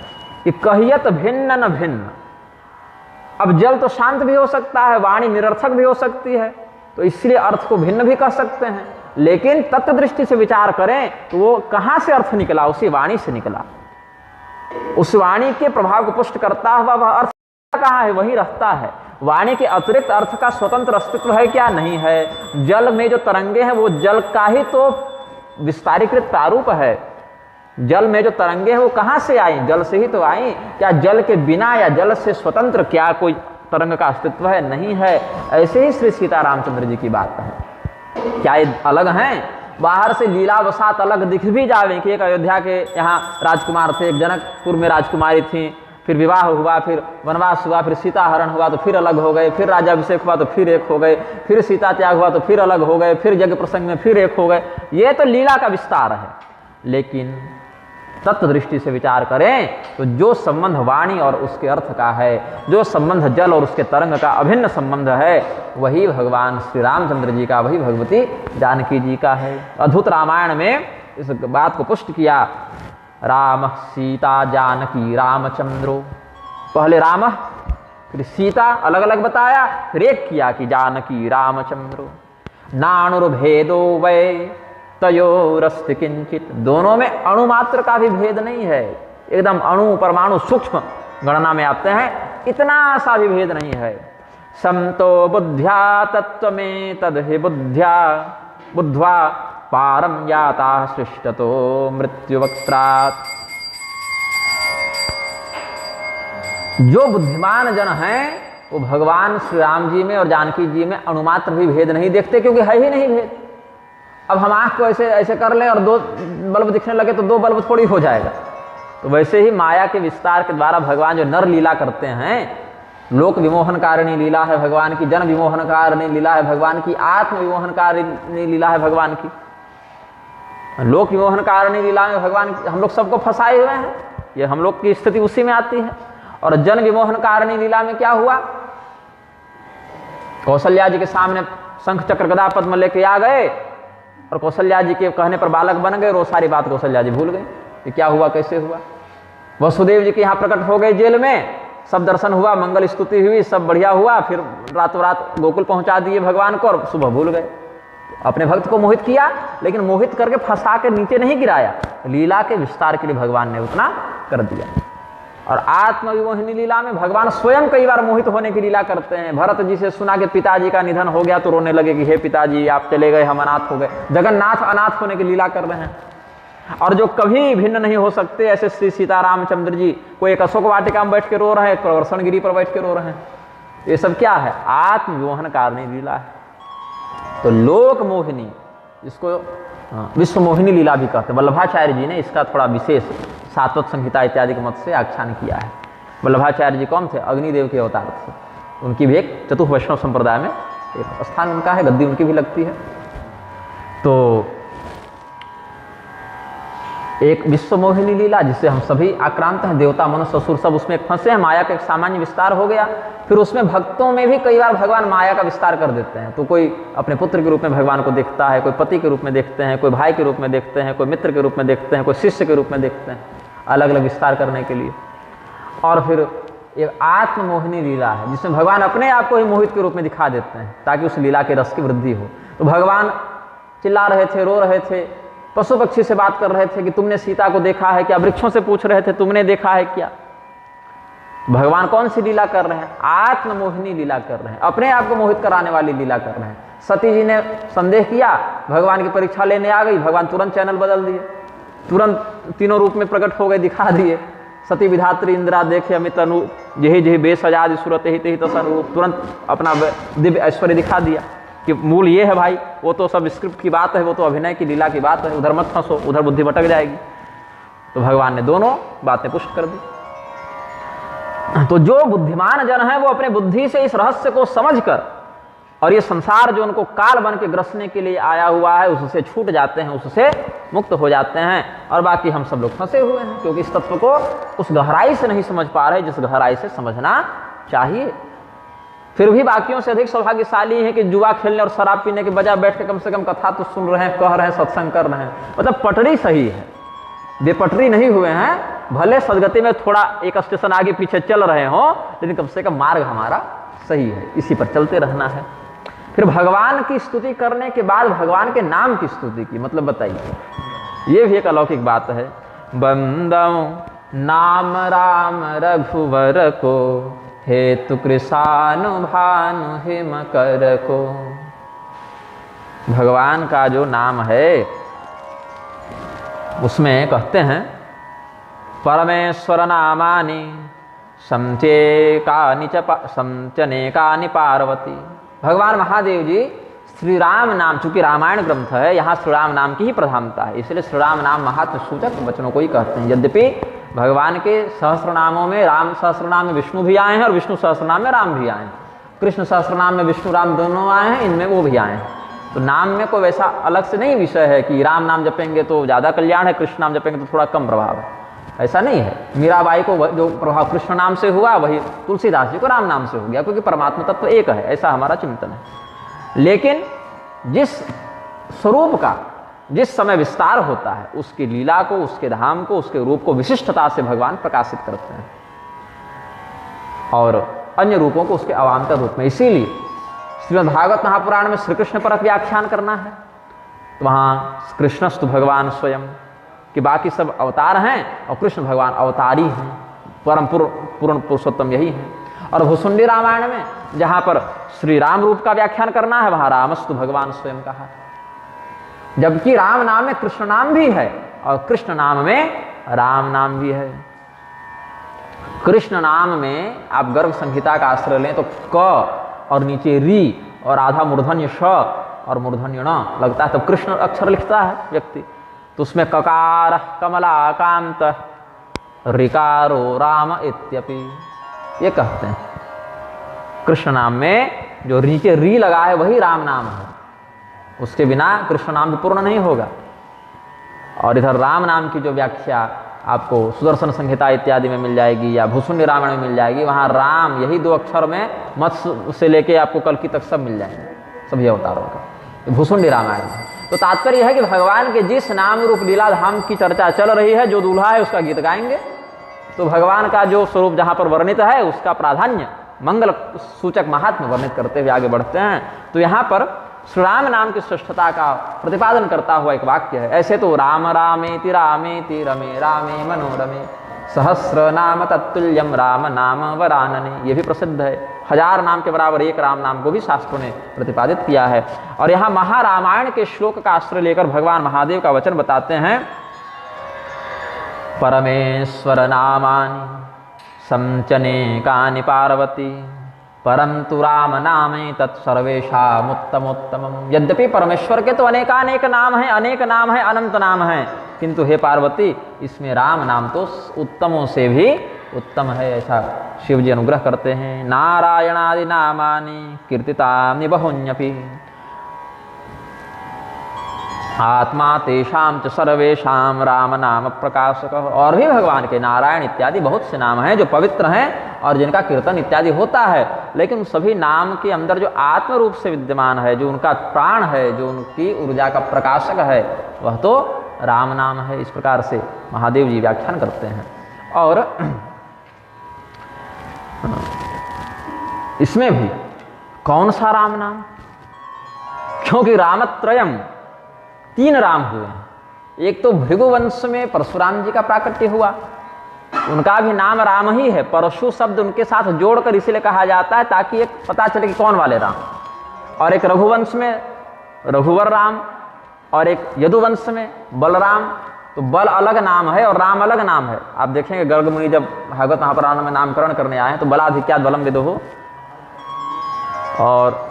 कि कहियत भिन्न न भिन्न। अब जल तो शांत भी हो सकता है, वाणी निरर्थक भी हो सकती है, तो इसलिए अर्थ को भिन्न भी कह सकते हैं, लेकिन तत्व दृष्टि से विचार करें तो वो कहाँ से अर्थ निकला? उसी वाणी से निकला। उस वाणी के प्रभाव को पुष्ट करता हुआ वह अर्थ कहाँ है? वहीं रहता है। वाणी के अतिरिक्त अर्थ का स्वतंत्र अस्तित्व है क्या? नहीं है। जल में जो तरंगे हैं वो जल का ही तो विस्तारीकृत प्रारूप है। जल में जो तरंगे हैं वो कहाँ से आई? जल से ही तो आई। क्या जल के बिना या जल से स्वतंत्र क्या कोई तरंग का अस्तित्व है? नहीं है। ऐसे ही श्री सीता रामचंद्र जी की बात है। क्या ये अलग हैं? बाहर से लीलावसात अलग दिख भी जावे कि एक अयोध्या के यहाँ राजकुमार थे, एक जनकपुर में राजकुमारी थी, फिर विवाह हुआ, फिर वनवास हुआ, फिर सीता हरण हुआ तो फिर अलग हो गए, फिर राज्याभिषेक हुआ तो फिर एक हो गए, फिर सीता त्याग हुआ तो फिर अलग हो गए, फिर यज्ञ प्रसंग में फिर एक हो गए। ये तो लीला का विस्तार है। लेकिन तत्व दृष्टि से विचार करें तो जो संबंध वाणी और उसके अर्थ का है, जो संबंध जल और उसके तरंग का अभिन्न संबंध है, वही भगवान श्री रामचंद्र जी का, वही भगवती जानकी जी का है। अद्भुत रामायण में इस बात को पुष्ट किया। राम सीता जानकी रामचंद्रो, पहले राम फिर सीता अलग अलग बताया, फिर एक किया कि जानकी रामचंद्रो। नाणुर्भेदो वै तयोरस्ति किंचित, दोनों में अणु मात्र का भी भेद नहीं है, एकदम अणु परमाणु सूक्ष्म गणना में आते हैं, इतना सा भी भेद नहीं है। समतो बुद्ध्या तत्व में तदहि बुद्ध्या बुद्ध्वा पारम याता सृष्टतो मृत्युवक्त्रात्। जो बुद्धिमान जन हैं वो भगवान श्री राम जी में और जानकी जी में अणुमात्र भी भेद नहीं देखते, क्योंकि है ही नहीं भेद। अब हम आँख को ऐसे ऐसे कर लें और दो बल्ब दिखने लगे तो दो बल्ब थोड़ी हो जाएगा। तो वैसे ही माया के विस्तार के द्वारा भगवान जो नर लीला करते हैं, लोक विमोहनकारिणी लीला है भगवान की, जन विमोहनकारिणी लीला है भगवान की, आत्म विमोहनकारिणी लीला है भगवान की। लोक विमोहनकारिणी लीला में भगवान हम लोग सबको फंसाए हुए हैं, ये हम लोग की स्थिति उसी में आती है। और जन विमोहनकारिणी लीला में क्या हुआ, कौशल्या जी के सामने शंख चक्र गदा पद्म लेके आ गए और कौशल्या जी के कहने पर बालक बन गए, और वो सारी बात कौशल्या जी भूल गए कि क्या हुआ कैसे हुआ। वसुदेव जी के यहाँ प्रकट हो गए जेल में, सब दर्शन हुआ, मंगल स्तुति हुई, सब बढ़िया हुआ, फिर रातों रात गोकुल पहुंचा दिए भगवान को और सुबह भूल गए। अपने भक्त को मोहित किया, लेकिन मोहित करके फंसा के नीचे नहीं गिराया, लीला के विस्तार के लिए भगवान ने उतना कर दिया। और आत्मविमोहिनी लीला में भगवान स्वयं कई बार मोहित होने की लीला करते हैं। भरत जी से सुना कि पिताजी का निधन हो गया तो रोने लगे कि हे पिताजी आप चले गए, हम अनाथ हो गए। जगन्नाथ अनाथ होने की लीला कर रहे हैं। और जो कभी भिन्न नहीं हो सकते, ऐसे श्री सीतारामचंद्र जी कोई एक अशोक वाटिका में बैठ के रो रहे हैं, प्रवर्षण गिरी पर बैठ के रो रहे हैं। ये सब क्या है, आत्मविमोहन कारिणी लीला है। तो लोक मोहिनी, इसको विश्व मोहिनी लीला भी कहते हैं। वल्लभाचार्य जी ने इसका थोड़ा विशेष सातवत संहिता इत्यादि के मत से आख्यान किया है। वल्लभाचार्य जी कौन थे, अग्निदेव के अवतार थे। उनकी भी एक चतुर्थ वैष्णव संप्रदाय में एक स्थान उनका है, गद्दी उनकी भी लगती है। तो एक विश्व मोहिनी लीला जिससे हम सभी आक्रांत हैं, देवता मनुष्य असुर सब उसमें फंसे हैं। माया का एक सामान्य विस्तार हो गया। फिर उसमें भक्तों में भी कई बार भगवान माया का विस्तार कर देते हैं। तो कोई अपने पुत्र के रूप में भगवान को देखता है, कोई पति के रूप में देखते हैं, कोई भाई के रूप में देखते हैं, कोई मित्र के रूप में देखते हैं, कोई शिष्य के रूप में देखते हैं, अलग अलग विस्तार करने के लिए। और फिर एक आत्ममोहिनी लीला है जिसमें भगवान अपने आप को ही मोहित के रूप में दिखा देते हैं ताकि उस लीला के रस की वृद्धि हो। तो भगवान चिल्ला रहे थे, रो रहे थे, पशु पक्षी से बात कर रहे थे कि तुमने सीता को देखा है क्या, वृक्षों से पूछ रहे थे तुमने देखा है क्या। भगवान कौन सी लीला कर रहे हैं, आत्ममोहिनी लीला कर रहे हैं, अपने आप को मोहित कराने वाली लीला कर रहे हैं। सती जी ने संदेह किया, भगवान की परीक्षा लेने आ गई, भगवान तुरंत चैनल बदल दिए, तुरंत तीनों रूप में प्रकट हो गए, दिखा दिए। सती विधात्री इंदिरा देखे अमित अनु जही जही बेसजाद सूरत ही तही तसन रूप, तुरंत अपना दिव्य ऐश्वर्य दिखा दिया कि मूल ये है भाई, वो तो सब स्क्रिप्ट की बात है, वो तो अभिनय की लीला की बात है, उधर मत फंसो, उधर बुद्धि भटक जाएगी। तो भगवान ने दोनों बातें पुष्ट कर दी। तो जो बुद्धिमान जन है वो अपने बुद्धि से इस रहस्य को समझकर और ये संसार जो उनको काल बन के ग्रसने के लिए आया हुआ है उससे छूट जाते हैं, उससे मुक्त हो जाते हैं। और बाकी हम सब लोग फंसे हुए हैं क्योंकि इस तत्व को उस गहराई से नहीं समझ पा रहे जिस गहराई से समझना चाहिए। फिर भी बाकियों से अधिक सौभाग्यशाली है कि जुआ खेलने और शराब पीने के बजाय बैठ के कम से कम कथा तो सुन रहे हैं, कह रहे हैं, सत्संग कर रहे हैं। मतलब पटरी सही है, बेपटरी नहीं हुए हैं। भले सदगति में थोड़ा एक स्टेशन आगे पीछे चल रहे हो, लेकिन कम से कम मार्ग हमारा सही है, इसी पर चलते रहना है। फिर भगवान की स्तुति करने के बाद भगवान के नाम की स्तुति की, मतलब बताइए, ये भी एक अलौकिक बात है। बंदौ नाम राम रघुवर को, हेतु कृषानु भानु हिम कर को। भगवान का जो नाम है उसमें कहते हैं परमेश्वर नामानि समचनेकानि पार्वती। भगवान महादेव जी श्री राम नाम, चूंकि रामायण ग्रंथ है यहाँ श्री राम नाम की ही प्रधानता है, इसलिए श्री राम नाम महात्म सूचक वचनों को ही कहते हैं। यद्यपि भगवान के सहस्रनामों में राम सहस्रनाम में विष्णु भी आए हैं और विष्णु सहस्रनाम में राम भी आए हैं। कृष्ण सहस्रनाम में विष्णु राम दोनों आए हैं, इनमें वो भी आए हैं। तो नाम में कोई वैसा अलग से नहीं विषय है कि राम नाम जपेंगे तो ज़्यादा कल्याण है, कृष्ण नाम जपेंगे तो थोड़ा कम प्रभाव है, ऐसा नहीं है। मीराबाई को जो प्रभाव कृष्ण नाम से हुआ वही तुलसीदास जी को राम नाम से हो गया, क्योंकि परमात्मा तत्व एक है, ऐसा हमारा चिंतन है। लेकिन जिस स्वरूप का जिस समय विस्तार होता है उसकी लीला को, उसके धाम को, उसके रूप को विशिष्टता से भगवान प्रकाशित करते हैं और अन्य रूपों को उसके अवान्तर रूप में। इसीलिए श्रीमद् भागवत महापुराण में श्री कृष्ण पर व्याख्यान करना है तो वहाँ कृष्णस्तु भगवान स्वयं, कि बाकी सब अवतार हैं और कृष्ण भगवान अवतारी हैं, परम पूर्ण पुरुषोत्तम यही हैं। और भुसुंडी रामायण में जहाँ पर श्री राम रूप का व्याख्यान करना है वहाँ रामस्तु भगवान स्वयं कहा, जबकि राम नाम में कृष्ण नाम भी है और कृष्ण नाम में राम नाम भी है। कृष्ण नाम में आप गर्भ संहिता का आश्रय लें तो क और नीचे री और आधा मूर्धन्य श और मूर्धन्य न लगता है, तब कृष्ण अक्षर लिखता है व्यक्ति। तो उसमें ककार कमलाकांत ऋकारो राम इत्यपि ये कहते हैं। कृष्ण नाम में जो नीचे री लगा है वही राम नाम है, उसके बिना कृष्ण नाम भी पूर्ण नहीं होगा। और इधर राम नाम की जो व्याख्या आपको सुदर्शन संहिता इत्यादि में मिल जाएगी या भुसुंडी रामायण में मिल जाएगी, वहाँ राम यही 2 अक्षर में मत्स्य से लेके आपको कल्कि तक सब मिल जाएंगे, सभी अवतारों का भुसुंडी रामायण में। तो तात्पर्य यह है कि भगवान के जिस नाम रूप लीला धाम की चर्चा चल रही है, जो दूल्हा है उसका गीत गाएंगे, तो भगवान का जो स्वरूप जहाँ पर वर्णित है उसका प्राधान्य मंगल सूचक महात्म्य वर्णित करते हुए आगे बढ़ते हैं। तो यहाँ पर श्री राम नाम की श्रेष्ठता का प्रतिपादन करता हुआ एक वाक्य है। ऐसे तो राम रामेति रामेति रमे रामे मनोरमे सहस्र नाम तत्तुल्यम राम नाम वरानने, ये भी प्रसिद्ध है। 1000 नाम के बराबर एक राम नाम को भी शास्त्रों ने प्रतिपादित किया है। और यहाँ महारामायण के श्लोक का आश्रय लेकर भगवान महादेव का वचन बताते हैं, परमेश्वर नामानि संचनेकानि पार्वती परंतु राम नामे तत्सर्वेषामुत्तमोत्तमम्। यद्यपि परमेश्वर के तो अनेकानेक नाम हैं, अनेक नाम हैं, अनंत नाम हैं, किंतु हे पार्वती इसमें राम नाम तो उत्तमों से भी उत्तम है, ऐसा शिव जी अनुग्रह करते हैं। नारायणादि नामानि कीर्तितानि बहुन्यपि आत्मा तेषां च सर्वेषां राम नाम प्रकाशक। और भी भगवान के नारायण इत्यादि बहुत से नाम हैं जो पवित्र हैं और जिनका कीर्तन इत्यादि होता है, लेकिन सभी नाम के अंदर जो आत्म रूप से विद्यमान है, जो उनका प्राण है, जो उनकी ऊर्जा का प्रकाशक है, वह तो राम नाम है। इस प्रकार से महादेव जी व्याख्यान करते हैं। और इसमें भी कौन सा राम नाम, क्योंकि रामत्रयम 3 राम हुए हैं। एक तो भृगुवंश में परशुराम जी का प्राकट्य हुआ, उनका भी नाम राम ही है, परशु शब्द उनके साथ जोड़कर इसीलिए कहा जाता है ताकि एक पता चले कि कौन वाले राम। और एक रघुवंश में रघुवर राम और एक यदुवंश में बलराम, तो बल अलग नाम है और राम अलग नाम है। आप देखेंगे गर्ग मुनि जब भागवत महापुराण में नामकरण करने आए हैं तो बलाधिक्यात बलम विदुः और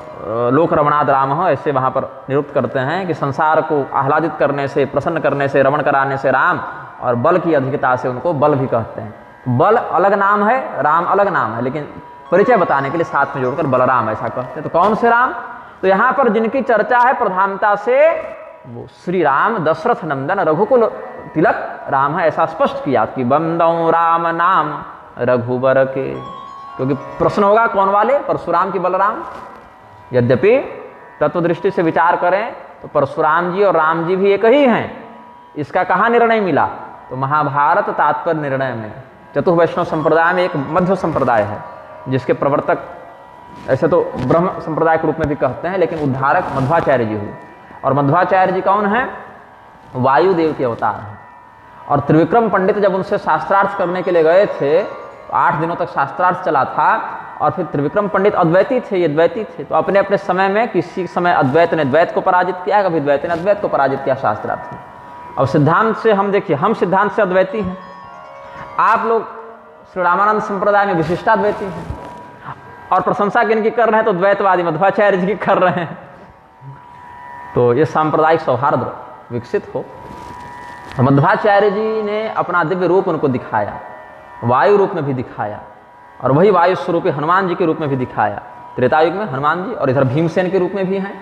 लोक रमणाद राम हो, ऐसे वहाँ पर निरुक्त करते हैं कि संसार को आह्लादित करने से, प्रसन्न करने से, रमण कराने से राम, और बल की अधिकता से उनको बल भी कहते हैं। बल अलग नाम है, राम अलग नाम है, लेकिन परिचय बताने के लिए साथ में जोड़कर बलराम ऐसा कहते हैं। तो कौन से राम, तो यहाँ पर जिनकी चर्चा है प्रधानता से वो श्री राम दशरथ नंदन रघुकुल तिलक राम है, ऐसा स्पष्ट किया कि बंदौ राम नाम रघुबर के। क्योंकि प्रश्न होगा कौन वाले, परशुराम की बलराम। यद्यपि तत्व दृष्टि से विचार करें तो परशुराम जी और राम जी भी एक ही हैं। इसका कहाँ निर्णय मिला, तो महाभारत तात्पर्य निर्णय में। चतुर्वैष्णव संप्रदाय में एक मध्व संप्रदाय है जिसके प्रवर्तक ऐसे तो ब्रह्म संप्रदाय के रूप में भी कहते हैं, लेकिन उद्धारक मध्वाचार्य जी हुए। और मध्वाचार्य जी कौन है, वायुदेव के अवतार हैं। और त्रिविक्रम पंडित जब उनसे शास्त्रार्थ करने के लिए गए थे, 8 दिनों तक शास्त्रार्थ चला था। और फिर त्रिविक्रम पंडित अद्वैती थे, ये द्वैती थे, तो अपने अपने समय में किसी समय अद्वैत ने द्वैत को पराजित किया, कभी द्वैत ने अद्वैत को पराजित किया शास्त्रार्थ में। अब सिद्धांत से हम देखिए, हम सिद्धांत से अद्वैती हैं, आप लोग श्री रामानंद संप्रदाय में विशिष्टाद्वैती हैं, और प्रशंसा किनकी कर रहे हैं तो द्वैतवादी मध्वाचार्य जी की कर रहे हैं। तो ये सांप्रदायिक सौहार्द विकसित हो, मध्वाचार्य जी ने अपना दिव्य रूप उनको दिखाया, वायु रूप में भी दिखाया, और वही वायु स्वरूपी हनुमान जी के रूप में भी दिखाया। त्रेता युग में हनुमान जी, और इधर भीमसेन के रूप में भी हैं,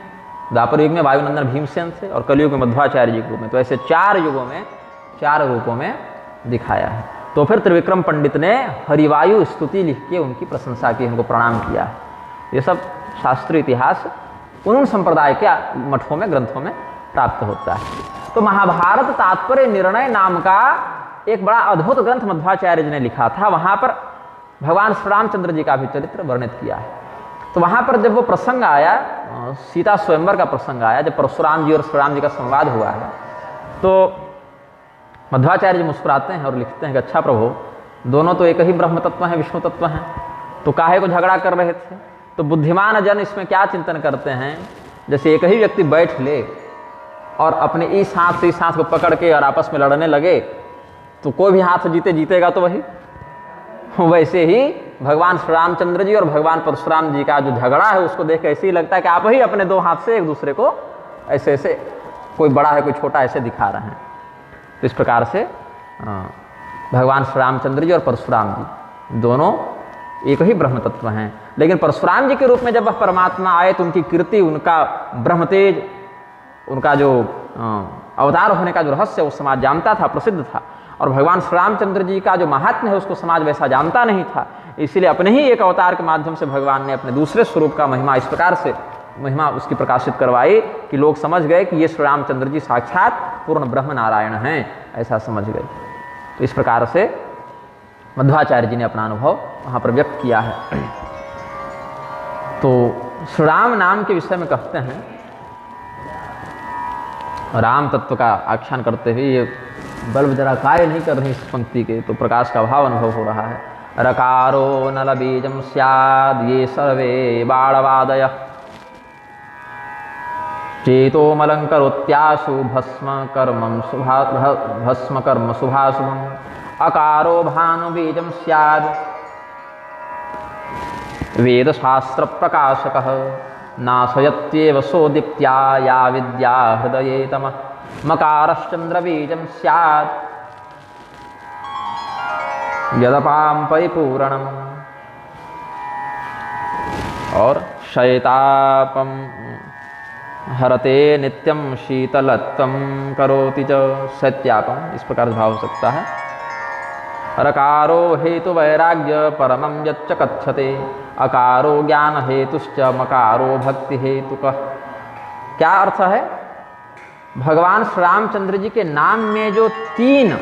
द्वापर युग में वायुनंदन भीमसेन थे, और कलयुग में मध्वाचार्य जी के रूप में। तो ऐसे 4 युगों में 4 रूपों में दिखाया है। तो फिर त्रिविक्रम पंडित ने हरिवायु स्तुति लिख के उनकी प्रशंसा की, उनको प्रणाम किया है। ये सब शास्त्रीय इतिहास उन संप्रदाय के मठों में, ग्रंथों में प्राप्त होता है। तो महाभारत तात्पर्य निर्णय नाम का एक बड़ा अद्भुत ग्रंथ मध्वाचार्य जी ने लिखा था। वहाँ पर भगवान श्री रामचंद्र जी का भी चरित्र वर्णित किया है। तो वहाँ पर जब वो प्रसंग आया, सीता स्वयंवर का प्रसंग आया, जब परशुराम जी और श्री राम जी का संवाद हुआ है, तो मध्वाचार्य जी मुस्कुराते हैं और लिखते हैं कि अच्छा प्रभु, दोनों तो एक ही ब्रह्म तत्व हैं, विष्णु तत्व हैं, तो काहे को झगड़ा कर रहे थे? तो बुद्धिमान जन इसमें क्या चिंतन करते हैं, जैसे एक ही व्यक्ति बैठ ले और अपने इस हाथ से इस हाथ को पकड़ के और आपस में लड़ने लगे, तो कोई भी हाथ से जीतेगा तो वही। वैसे ही भगवान श्री रामचंद्र जी और भगवान परशुराम जी का जो झगड़ा है, उसको देख के ऐसे ही लगता है कि आप ही अपने 2 हाथ से एक दूसरे को ऐसे ऐसे, कोई बड़ा है कोई छोटा, ऐसे दिखा रहे हैं। तो इस प्रकार से भगवान श्री रामचंद्र जी और परशुराम जी दोनों एक ही ब्रह्म तत्व हैं। लेकिन परशुराम जी के रूप में जब वह परमात्मा आए, तो उनकी कीर्ति, उनका ब्रह्म तेज, उनका जो अवतार होने का जो रहस्य वो समाज जानता था, प्रसिद्ध था। और भगवान श्री रामचंद्र जी का जो महात्म्य है उसको समाज वैसा जानता नहीं था। इसलिए अपने ही एक अवतार के माध्यम से भगवान ने अपने दूसरे स्वरूप का महिमा इस प्रकार से महिमा उसकी प्रकाशित करवाई कि लोग समझ गए कि ये श्री रामचंद्र जी साक्षात पूर्ण ब्रह्म नारायण हैं, ऐसा समझ गए। तो इस प्रकार से मध्वाचार्य जी ने अपना अनुभव वहाँ पर व्यक्त किया है। तो श्री राम नाम के विषय में कहते हैं, राम तत्व का आख्यान करते हुए, ये बल्ब जरा कार्य नहीं कर रही इस पंक्ति के, तो प्रकाश का अभाव अनुभव हो रहा है। रकारो नल बीजम स्याद ये सर्वे बाणवादय चेतोमलंकरोत्याशु भस्म कर्म शुभाशुभम। अकारो भानु बीजम स्याद वेद शास्त्र प्रकाशकः नाशयत्येव सोदीप्त्या या विद्या हृदये तमः। मकारश्चंद्र बीजम स्यात् यदपां परिपूरणम्। और शैतापम हरते नित्यम शीतलत्वं करोति च शैत्यापम, इस प्रकार भाव हो सकता है। रकारो हेतु वैराग्य परमं यच्च कथ्यते। अकारो ज्ञान हेतुश्च मकारो भक्ति हेतुकः। क्या अर्थ है? भगवान श्री रामचंद्र जी के नाम में जो 3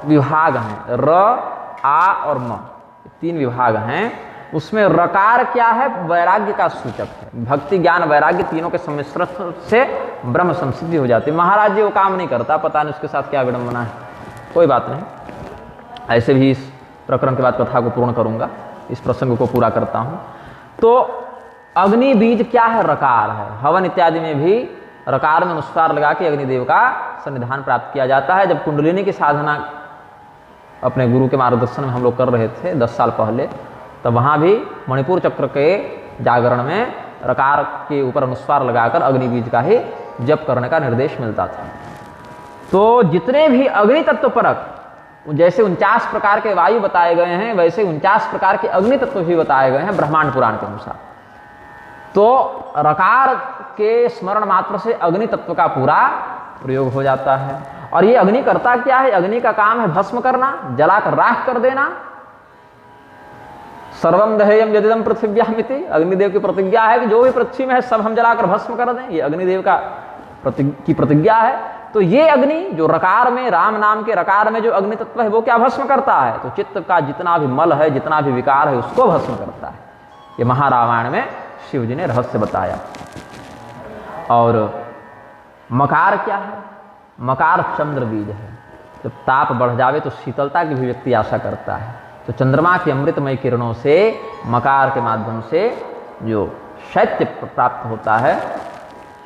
विभाग हैं, र, आ और म, 3 विभाग हैं, उसमें रकार क्या है? वैराग्य का सूचक है। भक्ति ज्ञान वैराग्य तीनों के सम्मिश्रण से ब्रह्म संसिद्धि हो जाती है। महाराज जी वो काम नहीं करता, पता नहीं उसके साथ क्या विडंबना है, कोई बात नहीं। ऐसे भी इस प्रकरण के बाद कथा को पूर्ण करूंगा, इस प्रसंग को पूरा करता हूं। तो अग्नि बीज क्या है? रकार है। हवन इत्यादि में भी रकार में अनुस्वार लगा के अग्निदेव का सन्निधान प्राप्त किया जाता है। जब कुंडलिनी की साधना अपने गुरु के मार्गदर्शन में हम लोग कर रहे थे 10 साल पहले, तब वहाँ भी मणिपुर चक्र के जागरण में रकार के ऊपर अनुस्वार लगाकर अग्नि बीज का ही जप करने का निर्देश मिलता था। तो जितने भी अग्नि तत्व परक, जैसे 49 प्रकार के वायु बताए गए हैं, वैसे 49 प्रकार के अग्नि तत्व भी बताए गए हैं ब्रह्मांड पुराण के अनुसार। तो रकार के स्मरण मात्र से अग्नि तत्व का पूरा प्रयोग हो जाता है। और ये अग्नि करता क्या है? अग्नि का काम है भस्म करना, जलाकर राख कर देना। सर्वम दहेयम यदिदम पृथिव्यामिति, अग्निदेव की प्रतिज्ञा है कि जो भी पृथ्वी में है सब हम जलाकर भस्म कर दें, ये अग्निदेव का प्रतिज्ञा है। तो ये अग्नि जो रकार में, राम नाम के रकार में जो अग्नि तत्व है, वो क्या भस्म करता है? तो चित्त का जितना भी मल है, जितना भी विकार है, उसको भस्म करता है। ये महारामायण में शिव जी ने रहस्य बताया। और मकार क्या है? मकार चंद्र बीज है। जब ताप बढ़ जावे तो शीतलता की भी व्यक्ति आशा करता है, तो चंद्रमा की अमृतमय किरणों से मकार के माध्यम से जो शैत्य प्राप्त होता है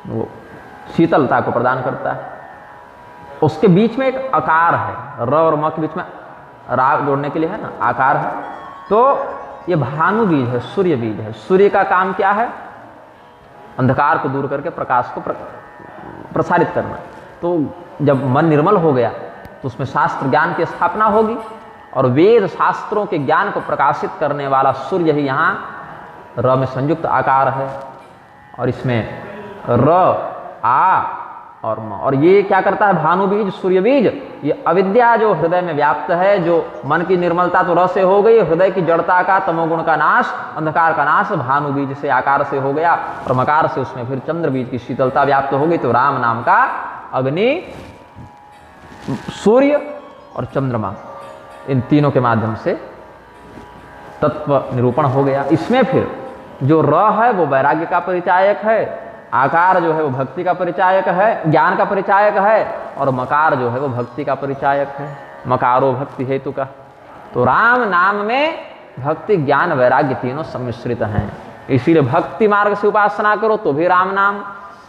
वो शीतलता को प्रदान करता है। उसके बीच में एक आकार है, र और म के बीच में राग जोड़ने के लिए है ना, आकार है। तो ये भानु बीज है, सूर्य बीज है। सूर्य का काम क्या है? अंधकार को दूर करके प्रकाश को प्रसारित करना। तो जब मन निर्मल हो गया तो उसमें शास्त्र ज्ञान की स्थापना होगी, और वेद शास्त्रों के ज्ञान को प्रकाशित करने वाला सूर्य ही यहाँ र में संयुक्त आकार है, और इसमें र आ और म, और ये क्या करता है, भानु बीज सूर्य बीज, ये अविद्या जो हृदय में व्याप्त है, जो मन की निर्मलता तो र से हो गई, हृदय की जड़ता का, तमोगुण का नाश, अंधकार का नाश भानु बीज से आकार से हो गया, और मकार से उसमें फिर चंद्र बीज की शीतलता व्याप्त हो गई। तो राम नाम का अग्नि, सूर्य और चंद्रमा, इन तीनों के माध्यम से तत्व निरूपण हो गया। इसमें फिर जो र है वो वैराग्य का परिचायक है, आकार जो है वो भक्ति का परिचायक है, ज्ञान का परिचायक है, और मकार जो है वो भक्ति का परिचायक है, मकारो भक्ति हेतु का। तो राम नाम में भक्ति, ज्ञान, वैराग्य तीनों सम्मिश्रित हैं। इसीलिए भक्ति मार्ग से उपासना करो तो भी राम नाम,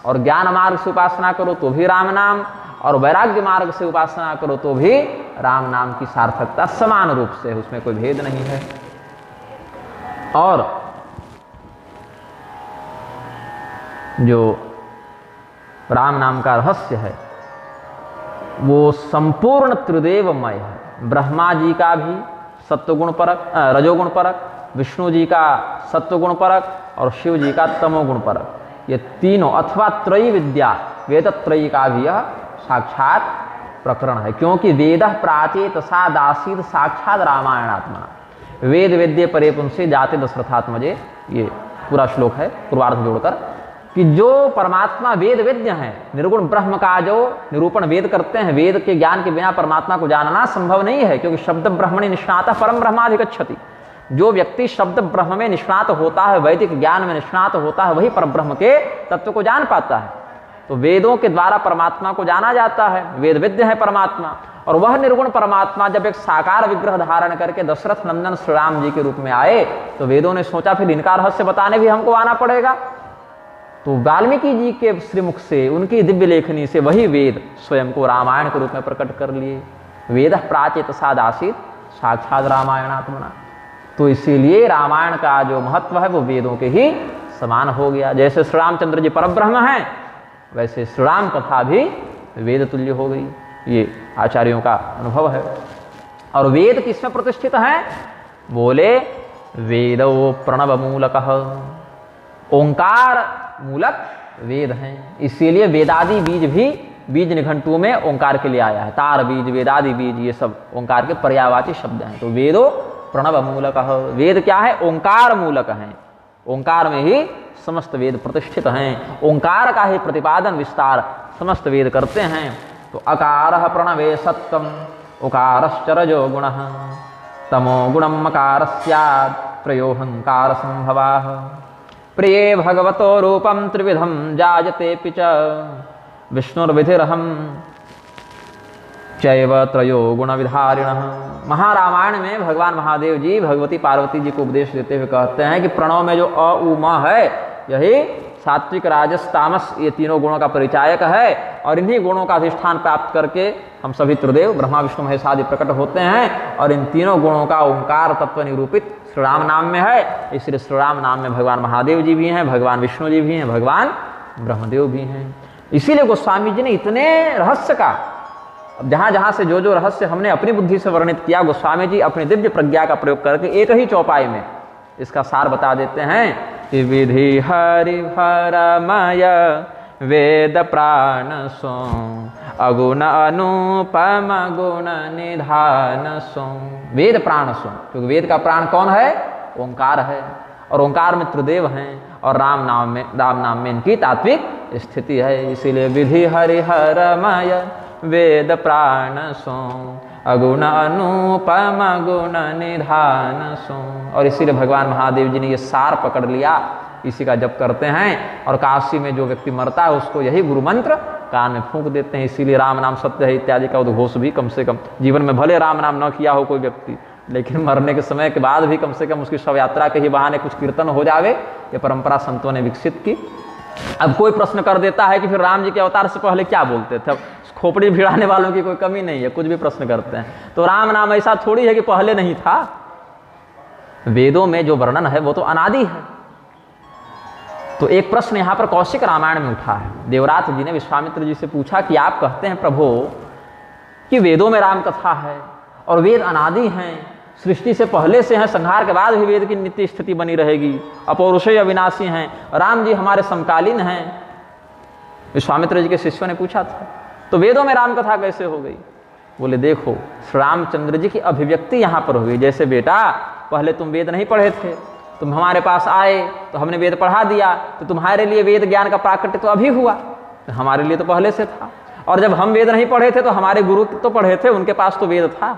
और ज्ञान मार्ग से उपासना करो तो भी राम नाम, और वैराग्य मार्ग से उपासना करो तो भी राम नाम की सार्थकता समान रूप से है, उसमें कोई भेद नहीं है। और जो राम नाम का रहस्य है वो संपूर्ण त्रिदेवमय है। ब्रह्मा जी का भी सत्वगुण परक, रजोगुण परक, विष्णु जी का सत्वगुण परक, और शिव जी का तमोगुण परक, ये तीनों अथवा त्रयी विद्या, वेदत्रयी का भी यह साक्षात प्रकरण है। क्योंकि वेद प्राचेत सा दासीद साक्षात रामायणात्मा, वेद वेद्य परे पुंसे जाते दशरथात्मजे, ये पूरा श्लोक है पूर्वार्ध जोड़कर, कि जो परमात्मा वेद वेद्य हैं, निर्गुण ब्रह्म का जो निरूपण वेद करते हैं, वेद के ज्ञान के बिना परमात्मा को जानना संभव नहीं है, क्योंकि शब्द ब्रह्मणि निष्णातः परम ब्रह्माधिगच्छति। जो व्यक्ति शब्द ब्रह्म में निष्णात होता है, वैदिक ज्ञान में निष्णात होता है, वही परब्रह्म के तत्व को जान पाता है। तो वेदों के द्वारा परमात्मा को जाना जाता है, वेद वेद्य है परमात्मा, और वह निर्गुण परमात्मा जब एक साकार विग्रह धारण करके दशरथ नंदन श्री राम जी के रूप में आए, तो वेदों ने सोचा फिर इनका रहस्य बताने भी हमको आना पड़ेगा। तो वाल्मीकि जी के श्रीमुख से, उनकी दिव्य लेखनी से वही वेद स्वयं को रामायण के रूप में प्रकट कर लिए। वेद प्राचेत सादासित साक्षात रामायणात्मना। तो इसीलिए रामायण का जो महत्व है वो वेदों के ही समान हो गया। जैसे श्री रामचंद्र जी परब्रह्म हैं, वैसे श्री राम कथा भी वेद तुल्य हो गई। ये आचार्यों का अनुभव है। और वेद किसमें प्रतिष्ठित है? बोले वेदो प्रणव मूलकः, ओंकार मूलक वेद हैं। इसीलिए वेदादि बीज भी बीज निघंटुओं में ओंकार के लिए आया है। तार बीज, वेदादि बीज, ये सब ओंकार के पर्यायवाची शब्द हैं। तो वेदो प्रणव मूलकः, वेद क्या है? ओंकार मूलक हैं। ओंकार में ही समस्त वेद प्रतिष्ठित हैं। ओंकार का ही प्रतिपादन विस्तार समस्त वेद करते हैं। तो अकारः प्रणवे सत्वम, उकारश्च रजो गुणः, तमो गुणम मकार स्यात्, त्रयोहंकार संभवाः। प्रिये भगवतो रूपम त्रिविधम जायते च, विष्णुर्विधिरहम चैव त्रयो गुण विधारिणः। महारामायण में भगवान महादेव जी भगवती पार्वती जी को उपदेश देते हुए कहते हैं कि प्रणव में जो अ उ म है, यही सात्विक राजस तामस, ये तीनों गुणों का परिचायक है। और इन्हीं गुणों का अधिष्ठान प्राप्त करके हम सभी त्रिदेव ब्रह्मा विष्णु महेश आदि प्रकट होते हैं। और इन तीनों गुणों का ओंकार तत्व निरूपित श्री राम नाम में है। इसलिए श्री राम नाम में भगवान महादेव जी भी हैं, भगवान विष्णु जी भी हैं, भगवान ब्रह्मदेव भी हैं। इसीलिए गोस्वामी जी ने इतने रहस्य का, अब जहाँ जहाँ से जो जो रहस्य हमने अपनी बुद्धि से वर्णित किया, गोस्वामी जी अपनी दिव्य प्रज्ञा का प्रयोग करके एक ही चौपाई में इसका सार बता देते हैं कि विधि हरिहरमय वेद प्राण सो, अगुण अनुपम गुण निधान सो। वेद प्राण सो, क्योंकि वेद का प्राण कौन है? ओंकार है। और ओंकार में त्रिदेव हैं, और राम नाम में इनकी तात्विक स्थिति है। इसीलिए विधि हरिहरमय वेद प्राण सो, अगुण अनुपम गुण निधान सो। और इसीलिए भगवान महादेव जी ने ये सार पकड़ लिया, इसी का जप करते हैं। और काशी में जो व्यक्ति मरता है उसको यही गुरु मंत्र कान में फूंक देते हैं। इसीलिए राम नाम सत्य है इत्यादि का उद्घोष भी कम से कम जीवन में, भले राम नाम न किया हो कोई व्यक्ति, लेकिन मरने के समय के बाद भी कम से कम उसकी शव यात्रा के ही बहाने कुछ कीर्तन हो जावे, ये परंपरा संतों ने विकसित की। अब कोई प्रश्न कर देता है कि फिर राम जी के अवतार से पहले क्या बोलते थे? खोपड़ी भिड़ाने वालों की कोई कमी नहीं है, कुछ भी प्रश्न करते हैं। तो राम नाम ऐसा थोड़ी है कि पहले नहीं था। वेदों में जो वर्णन है वो तो अनादि है। तो एक प्रश्न यहाँ पर कौशिक रामायण में उठा है। देवराज जी ने विश्वामित्र जी से पूछा कि आप कहते हैं प्रभु कि वेदों में राम कथा है और वेद अनादि हैं, सृष्टि से पहले से हैं, संहार के बाद भी वेद की नित्य स्थिति बनी रहेगी, अपौरुषेय अविनाशी हैं, राम जी हमारे समकालीन हैं। विश्वामित्र जी के शिष्यों ने पूछा था तो वेदों में राम कथा कैसे हो गई? बोले देखो, श्री रामचंद्र जी की अभिव्यक्ति यहाँ पर हो गई। जैसे बेटा पहले तुम वेद नहीं पढ़े थे, तुम हमारे पास आए तो हमने वेद पढ़ा दिया, तो तुम्हारे लिए वेद ज्ञान का प्राकट्य तो अभी हुआ, तो हमारे लिए तो पहले से था। और जब हम वेद नहीं पढ़े थे तो हमारे गुरु तो पढ़े थे, उनके पास तो वेद था।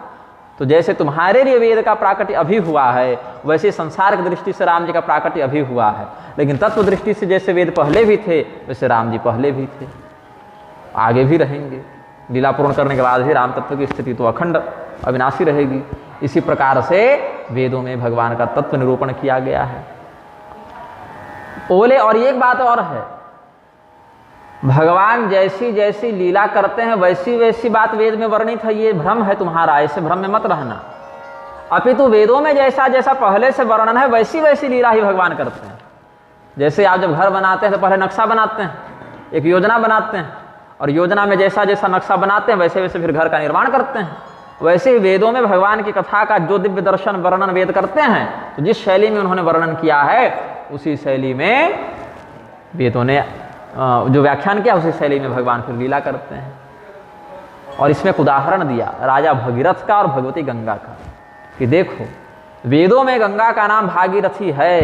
तो जैसे तुम्हारे लिए वेद का प्राकट्य अभी हुआ है, वैसे संसार की दृष्टि से राम जी का प्राकट्य अभी हुआ है। लेकिन तत्व दृष्टि से जैसे वेद पहले भी थे, वैसे राम जी पहले भी थे, आगे भी रहेंगे। लीला पूर्ण करने के बाद भी राम तत्व की स्थिति तो अखंड अविनाशी रहेगी। इसी प्रकार से वेदों में भगवान का तत्व निरूपण किया गया है। बोले और एक बात और है, भगवान जैसी जैसी लीला करते हैं वैसी वैसी बात वेद में वर्णित है, ये भ्रम है तुम्हारा, ऐसे भ्रम में मत रहना। अपितु वेदों में जैसा जैसा पहले से वर्णन है वैसी वैसी लीला ही भगवान करते हैं। जैसे आप जब घर बनाते हैं तो पहले नक्शा बनाते हैं, एक योजना बनाते हैं, और योजना में जैसा जैसा नक्शा बनाते हैं वैसे वैसे फिर घर का निर्माण करते हैं। वैसे ही वेदों में भगवान की कथा का जो दिव्य दर्शन वर्णन वेद करते हैं, तो जिस शैली में उन्होंने वर्णन किया है उसी शैली में वेदों ने जो व्याख्यान किया उसी शैली में भगवान फिर लीला करते हैं। और इसमें एक उदाहरण दिया राजा भगीरथ का और भगवती गंगा का, कि देखो वेदों में गंगा का नाम भागीरथी है,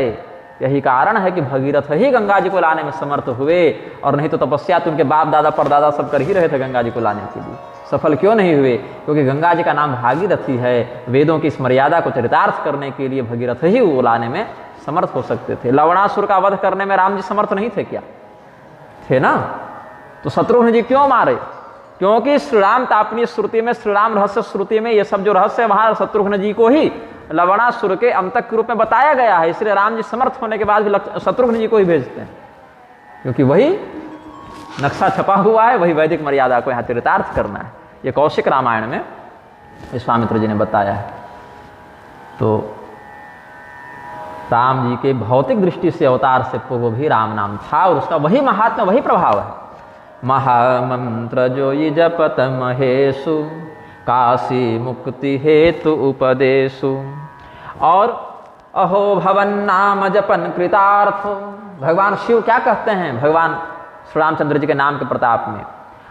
यही कारण है कि भगीरथ ही गंगा जी को लाने में समर्थ हुए, और नहीं तो तपस्या तो उनके बाप दादा परदादा सब कर ही रहे थे गंगा जी को लाने के लिए, सफल क्यों नहीं हुए? क्योंकि गंगा जी का नाम भागीरथी है। वेदों की इस मर्यादा को चरितार्थ करने के लिए भगीरथ ही वो लाने में समर्थ हो सकते थे। लवणासुर का वध करने में राम जी समर्थ नहीं थे क्या? थे ना। तो शत्रुघ्न जी क्यों मारे? क्योंकि श्री राम तापनी श्रुति में, श्री राम रहस्य श्रुति में ये सब जो रहस्य है वहां शत्रुघ्न जी को ही लवणासुर के अंतक के रूप में बताया गया है। इसलिए राम जी समर्थ होने के बाद भी शत्रुघ्न जी को ही भेजते हैं, क्योंकि वही नक्शा छपा हुआ है, वही वैदिक मर्यादा को यहाँ चरितार्थ करना है। ये कौशिक रामायण में विश्वामित्र जी ने बताया है। तो राम जी के भौतिक दृष्टि से अवतार से पूर्व भी राम नाम था, और उसका वही महात्मा वही प्रभाव है। महामंत्र जो ये जपत महेशु, काशी मुक्ति हेतु उपदेशु, और अहो भवन नाम जपन कृतार्थो। भगवान शिव क्या कहते हैं भगवान श्री रामचंद्र जी के नाम के प्रताप में?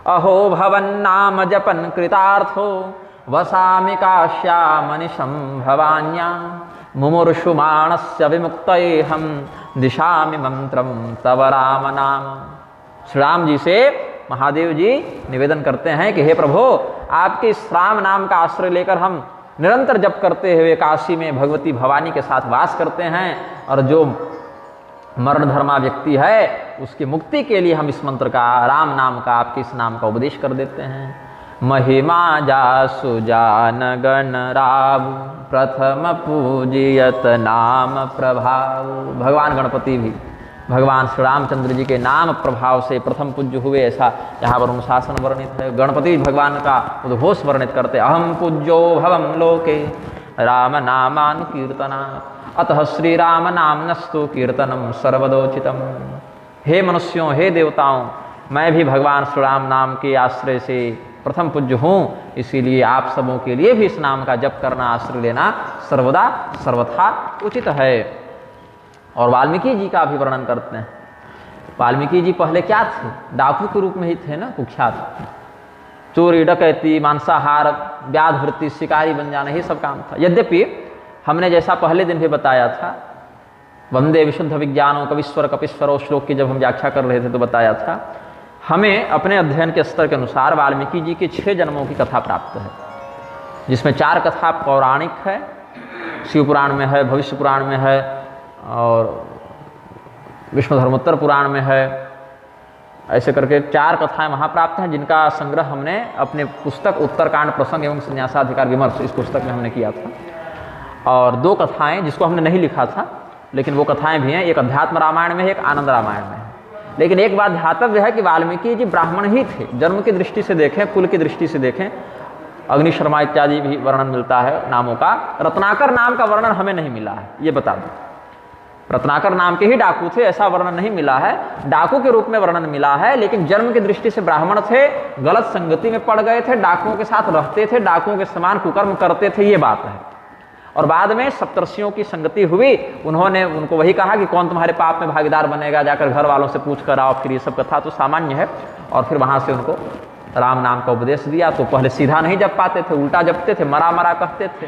अहो भवन नाम जपन कृतार्थो, वसामि काश्यामनिशं भवान्या, मुमुर्षु मानस्य विमुक्तये हम, दिशामि मंत्रम तव राम नाम। श्री राम जी से महादेव जी निवेदन करते हैं कि हे प्रभु, आपके इस राम नाम का आश्रय लेकर हम निरंतर जप करते हुए काशी में भगवती भवानी के साथ वास करते हैं, और जो मरण धर्मा व्यक्ति है उसकी मुक्ति के लिए हम इस मंत्र का, राम नाम का, आपके इस नाम का उपदेश कर देते हैं। महिमा जासु जान गण राव, प्रथम पूजियत नाम प्रभाव। भगवान गणपति भी भगवान श्री रामचंद्र जी के नाम प्रभाव से प्रथम पूज्य हुए, ऐसा यहाँ पर अनुशासन वर्णित है। गणपति भगवान का उद्घोष वर्णित करते, अहम पूज्यो भवम लोके राम नामानुकीर्तना, अतः श्री राम नामनस्तु कीर्तनम सर्वदोचितम। हे मनुष्यों, हे देवताओं, मैं भी भगवान श्री राम नाम के आश्रय से प्रथम पूज्य हूँ, इसीलिए आप सबों के लिए भी इस नाम का जप करना, आश्रय लेना सर्वदा सर्वथा उचित है। और वाल्मीकि जी का भी वर्णन करते हैं। वाल्मीकि जी पहले क्या थे? डाकू के रूप में ही थे ना, कुख्यात। चोरी डकैती मांसाहार व्याध वृत्ति शिकारी बन जाना ही सब काम था। यद्यपि हमने जैसा पहले दिन भी बताया था, वंदे विशुद्ध विज्ञानों कविश्वर कपीश्वरों श्लोक की जब हम व्याख्या कर रहे थे तो बताया था, हमें अपने अध्ययन के स्तर के अनुसार वाल्मीकि जी के 6 जन्मों की कथा प्राप्त है, जिसमें 4 कथा पौराणिक है, शिव पुराण में है, भविष्य पुराण में है और विष्णु धर्मोत्तर पुराण में है। ऐसे करके 4 कथाएं वहाँ प्राप्त हैं, जिनका संग्रह हमने अपने पुस्तक उत्तरकांड प्रसंग एवं संन्यासाधिकार विमर्श इस पुस्तक में हमने किया था। और 2 कथाएं जिसको हमने नहीं लिखा था, लेकिन वो कथाएं भी हैं, एक अध्यात्म रामायण में है, एक आनंद रामायण में है। लेकिन एक बात ध्यातव्य है कि वाल्मीकि जी ब्राह्मण ही थे, जन्म की दृष्टि से देखें, कुल की दृष्टि से देखें, अग्नि शर्मा इत्यादि भी वर्णन मिलता है नामों का। रत्नाकर नाम का वर्णन हमें नहीं मिला है, ये बता दूं। रत्नाकर नाम के ही डाकू थे, ऐसा वर्णन नहीं मिला है। डाकू के रूप में वर्णन मिला है, लेकिन जन्म की दृष्टि से ब्राह्मण थे, गलत संगति में पड़ गए थे, डाकुओं के साथ रहते थे, डाकुओं के समान कुकर्म करते थे, ये बात है। और बाद में सप्तर्षियों की संगति हुई, उन्होंने उनको वही कहा कि कौन तुम्हारे पाप में भागीदार बनेगा, जाकर घर वालों से पूछ कर आओ। फिर ये सब कथा तो सामान्य है। और फिर वहां से उनको राम नाम का उपदेश दिया। तो पहले सीधा नहीं जप पाते थे, उल्टा जपते थे, मरा मरा कहते थे।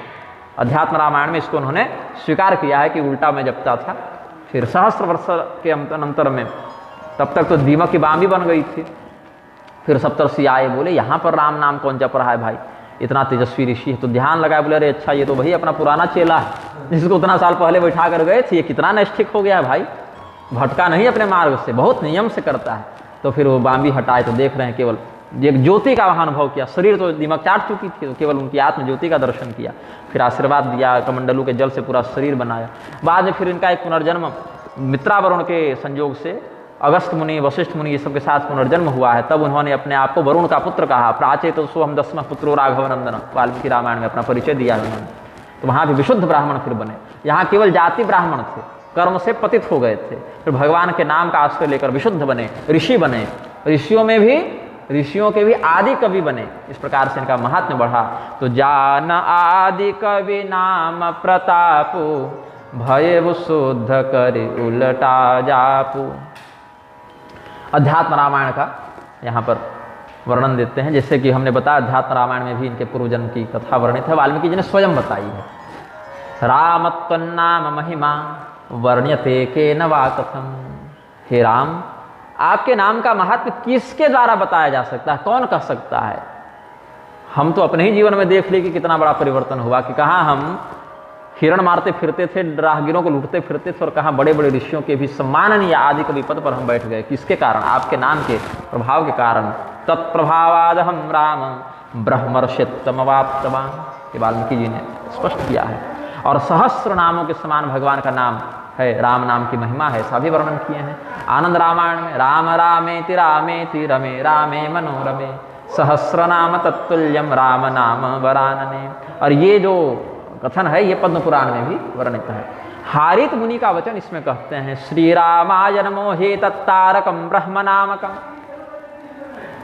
अध्यात्म रामायण में इसको उन्होंने स्वीकार किया है कि उल्टा मैं जपता था। फिर सहस्त्र वर्ष के अंतर में, तब तक तो दीमक की बामी बन गई थी। फिर सप्तर्षि आए, बोले यहाँ पर राम नाम कौन जप रहा है भाई, इतना तेजस्वी ऋषि है। तो ध्यान लगाए, बोले अरे अच्छा ये तो वही अपना पुराना चेला है जिसको उतना साल पहले बैठा कर गए थे, ये कितना नैष्ठिक हो गया है भाई, भटका नहीं अपने मार्ग से, बहुत नियम से करता है। तो फिर वो बामी हटाए तो देख रहे हैं केवल एक ज्योति का वहाँ अनुभव किया। शरीर तो दीमक चाट चुकी थी, तो केवल उनकी आत्म ज्योति का दर्शन किया। फिर आशीर्वाद दिया, कमंडलू के जल से पूरा शरीर बनाया। बाद में फिर इनका एक पुनर्जन्म मित्रावरुण के संयोग से अगस्त मुनि, वशिष्ठ मुनि ये सब के साथ पुनर्जन्म हुआ है। तब उन्होंने अपने आप को वरुण का पुत्र कहा। प्राचे तो सो हम 10वां पुत्रो राघव नंदन, वाल्मीकि रामायण में अपना परिचय दिया है उन्होंने। तो वहाँ भी विशुद्ध ब्राह्मण फिर बने। यहाँ केवल जाति ब्राह्मण थे, कर्म से पतित हो गए थे। फिर भगवान के नाम का आश्रय लेकर विशुद्ध बने, ऋषि बने। ऋषियों के भी आदि कवि बने। इस प्रकार से इनका महात्म्य बढ़ा। तो जान आदि कवि नाम प्रतापु, भय शुद्ध करि उलटा जापू। अध्यात्म रामायण का यहाँ पर वर्णन देते हैं। जैसे कि हमने बताया अध्यात्म रामायण में भी इनके पूर्वजन्म की कथा वर्णित है, वाल्मीकि जी ने स्वयं बताई है। रामत्वन्नाम महिमा वर्ण्यते केन वा कथम। हे राम, आपके नाम का महात्म्य किसके द्वारा बताया जा सकता है, कौन कह सकता है। हम तो अपने ही जीवन में देख लिए कि कितना बड़ा परिवर्तन हुआ, कि कहाँ हम हिरण मारते फिरते थे, राहगीरों को लूटते फिरते थे, और कहाँ बड़े बड़े ऋषियों के भी सम्माननीय आदि कवि पद पर हम बैठ गए। किसके कारण? आपके नाम के प्रभाव के कारण। तत्प्रभावाद हम राम ब्रह्मर्षित्तमवाप्तवान, ये वाल्मीकि जी ने स्पष्ट किया है। और सहस्र नामों के समान भगवान का नाम है, राम नाम की महिमा है, सभी वर्णन किए हैं आनंद रामायण में। राम रामेति रामेति रमे रामे मनोरमे, सहस्र नाम तत्तुल्यम राम नाम वरानने। और ये जो कथन है ये पद्म पुराण में भी वर्णित है। हारित मुनि का वचन इसमें कहते हैं, श्री रामाय नमो हे तत्तारकम ब्रह्म नामकम।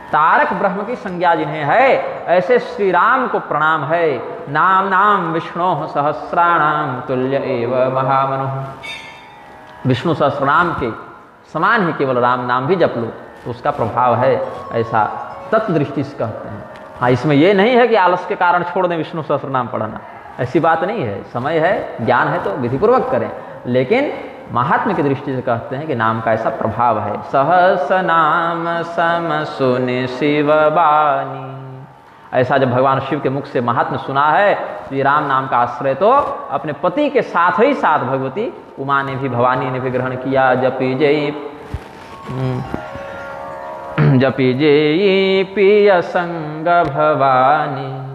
तारक ब्रह्म की संज्ञा जिन्हें है, ऐसे श्री राम को प्रणाम है। नाम नाम विष्णु सहस्राणाम तुल्य एव महामनुः। विष्णु सहस्रनाम के समान ही केवल राम नाम भी जप लो तो उसका प्रभाव है, ऐसा तत्दृष्टि से कहते हैं। हाँ, इसमें यह नहीं है कि आलस के कारण छोड़ दें विष्णु सहस्रनाम पढ़ना, ऐसी बात नहीं है। समय है, ज्ञान है तो विधिपूर्वक करें, लेकिन महात्म्य की दृष्टि से कहते हैं कि नाम का ऐसा प्रभाव है। सहस नाम सम सुनि शिव बानी। ऐसा जब भगवान शिव के मुख से महात्म्य सुना है, श्री राम नाम का आश्रय तो अपने पति के साथ ही साथ भगवती उमा ने भी, भवानी ने भी ग्रहण किया। जपी जयी पिय संग भवानी,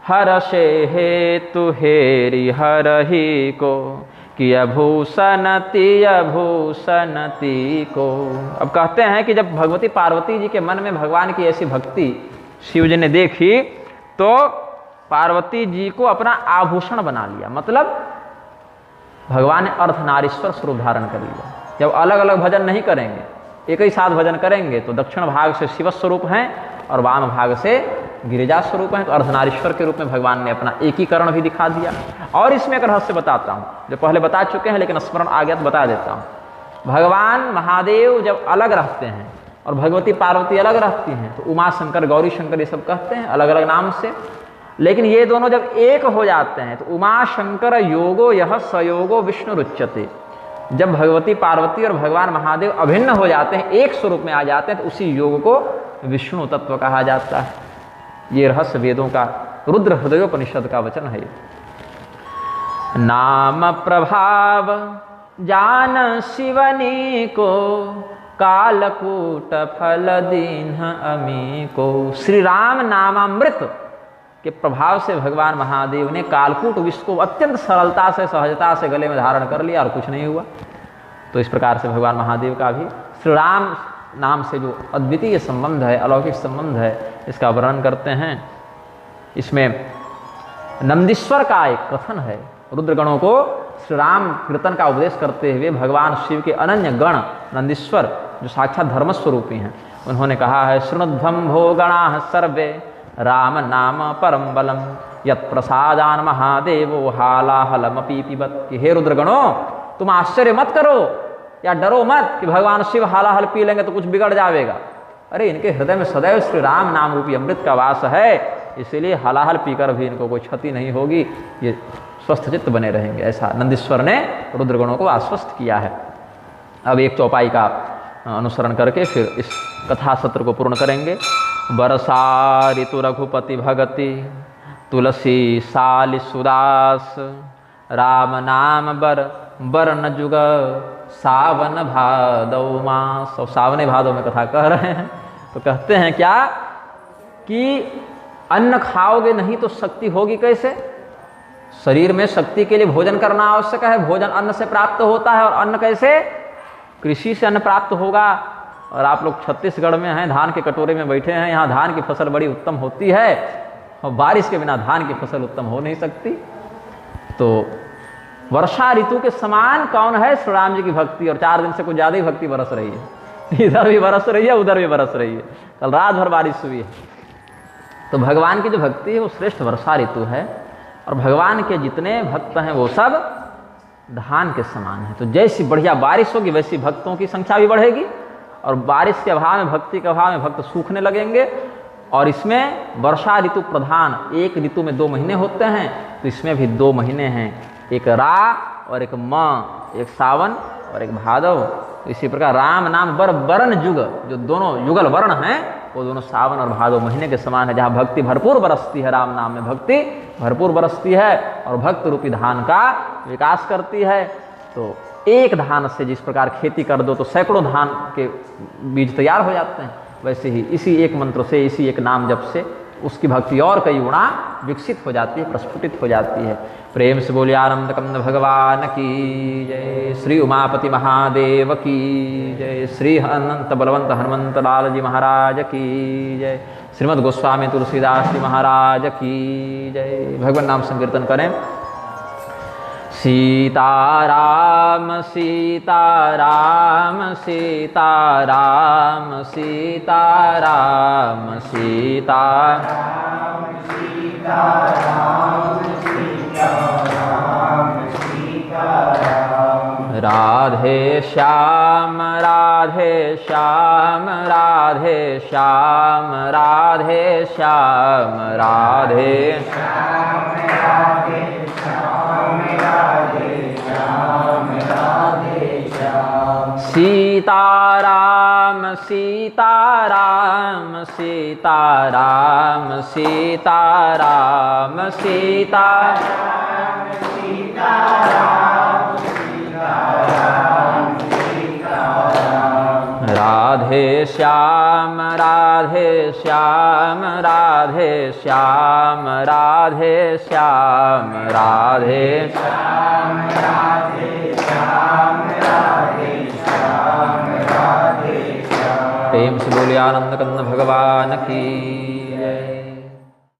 हर्षे हेतु हेरि हरहि को, किया भूषणति को। अब कहते हैं कि जब भगवती पार्वती जी के मन में भगवान की ऐसी भक्ति शिव जी ने देखी, तो पार्वती जी को अपना आभूषण बना लिया। मतलब भगवान ने अर्धनारीश्वर स्वरूप धारण कर लिया। जब अलग अलग भजन नहीं करेंगे, एक ही साथ भजन करेंगे, तो दक्षिण भाग से शिव स्वरूप हैं और वाम भाग से गिरिजा स्वरूप हैं। तो अर्धनारीश्वर के रूप में भगवान ने अपना एकीकरण भी दिखा दिया। और इसमें एक रहस्य बताता हूँ, जो पहले बता चुके हैं लेकिन स्मरण आ गया तो बता देता हूँ। भगवान महादेव जब अलग रहते हैं और भगवती पार्वती अलग रहती हैं, तो उमा शंकर, गौरी शंकर ये सब कहते हैं अलग अलग नाम से। लेकिन ये दोनों जब एक हो जाते हैं तो उमा शंकर योगो यह सयोगो विष्णु रुच्यते। जब भगवती पार्वती और भगवान महादेव अभिन्न हो जाते हैं, एक स्वरूप में आ जाते हैं, तो उसी योग को विष्णु तत्व कहा जाता है। ये रहस्य वेदों का, रुद्र हृदयोपनिषद का वचन है। नाम प्रभाव जान शिवनी को, कालकूट फल दीन्ह अमी को। श्री राम नामामृत के प्रभाव से भगवान महादेव ने कालकूट विष को अत्यंत सरलता से, सहजता से गले में धारण कर लिया और कुछ नहीं हुआ। तो इस प्रकार से भगवान महादेव का भी श्री राम नाम से जो अद्वितीय संबंध है, अलौकिक संबंध है, इसका वर्णन करते हैं। इसमें नंदीश्वर का एक कथन है, रुद्रगणों को श्री राम कीर्तन का उपदेश करते हुए भगवान शिव के अनन्य गण नंदीश्वर जो साक्षात धर्मस्वरूपी हैं, उन्होंने कहा है श्रृणुध्वं भो गणाः सर्वे राम नाम परम बलम यत् प्रसादान महादेवो हालाहलमपि पिबत। कि हे रुद्रगणों, तुम आश्चर्य मत करो या डरो मत कि भगवान शिव हालाहल पी लेंगे तो कुछ बिगड़ जाएगा। अरे इनके हृदय में सदैव श्री राम नाम रूपी अमृत का वास है, इसीलिए हलाहल पीकर भी इनको कोई क्षति नहीं होगी, ये स्वस्थ चित्त बने रहेंगे। ऐसा नंदीश्वर ने रुद्रगणों को आश्वस्त किया है। अब एक चौपाई का अनुसरण करके फिर इस कथा सत्र को पूर्ण करेंगे। बरसा ऋतु रघुपति भगति तुलसी साल सुदास राम नाम बरन जुग सावन भादौ मास। और सावने भादौ में कथा कह रहे हैं तो कहते हैं क्या कि अन्न खाओगे नहीं तो शक्ति होगी कैसे? शरीर में शक्ति के लिए भोजन करना आवश्यक है, भोजन अन्न से प्राप्त होता है। और अन्न कैसे? कृषि से अन्न प्राप्त होगा। और आप लोग छत्तीसगढ़ में हैं, धान के कटोरे में बैठे हैं, यहाँ धान की फसल बड़ी उत्तम होती है और बारिश के बिना धान की फसल उत्तम हो नहीं सकती। तो वर्षा ऋतु के समान कौन है? श्री राम जी की भक्ति। और 4 दिन से कुछ ज़्यादा ही भक्ति बरस रही है, इधर भी बरस रही है उधर भी बरस रही है। कल रात भर बारिश हुई है। तो भगवान की जो भक्ति है वो श्रेष्ठ वर्षा ऋतु है। और भगवान के जितने भक्त हैं वो सब धान के समान है। तो जैसी बढ़िया बारिश होगी वैसी भक्तों की संख्या भी बढ़ेगी। और बारिश के अभाव में, भक्ति के अभाव में भक्त सूखने लगेंगे। और इसमें वर्षा ऋतु प्रधान, एक ऋतु में 2 महीने होते हैं, तो इसमें भी 2 महीने हैं, एक रा और एक म, एक सावन और एक भादव। तो इसी प्रकार राम नाम बरन जुग, जो दोनों युगल वर्ण हैं वो दोनों सावन और भादव महीने के समान है, जहाँ भक्ति भरपूर बरसती है। राम नाम में भक्ति भरपूर बरसती है और भक्त रूपी धान का विकास करती है। तो एक धान से जिस प्रकार खेती कर दो तो सैकड़ों धान के बीज तैयार हो जाते हैं, वैसे ही इसी एक मंत्र से, इसी एक नाम जप से उसकी भक्ति और कई गुणा विकसित हो जाती है, प्रस्फुटित हो जाती है। प्रेम से बोलिए आनंद कंद भगवान की जय, श्री उमापति महादेव की जय, श्री अनंत बलवंत हनुमंत लाल जी महाराज की जय, श्रीमद् गोस्वामी तुलसीदास जी महाराज की जय। भगवान नाम संकीर्तन करें। सीताराम सीताराम सीताराम सीताराम सीताराम सीताराम सीताराम सीताराम राधे श्याम राधे श्याम राधे श्याम राधे श्याम राधे श्याम राधे सीताराम सीताराम सीताराम सीताराम सीताराम सीताराम सीताराम सीताराम राधे श्याम राधे श्याम राधे श्याम राधे श्याम राधे श्याम राधे श्याम राधे श्याम राधे श्याम। प्रेम से बोले आनंद कंद भगवान की जय।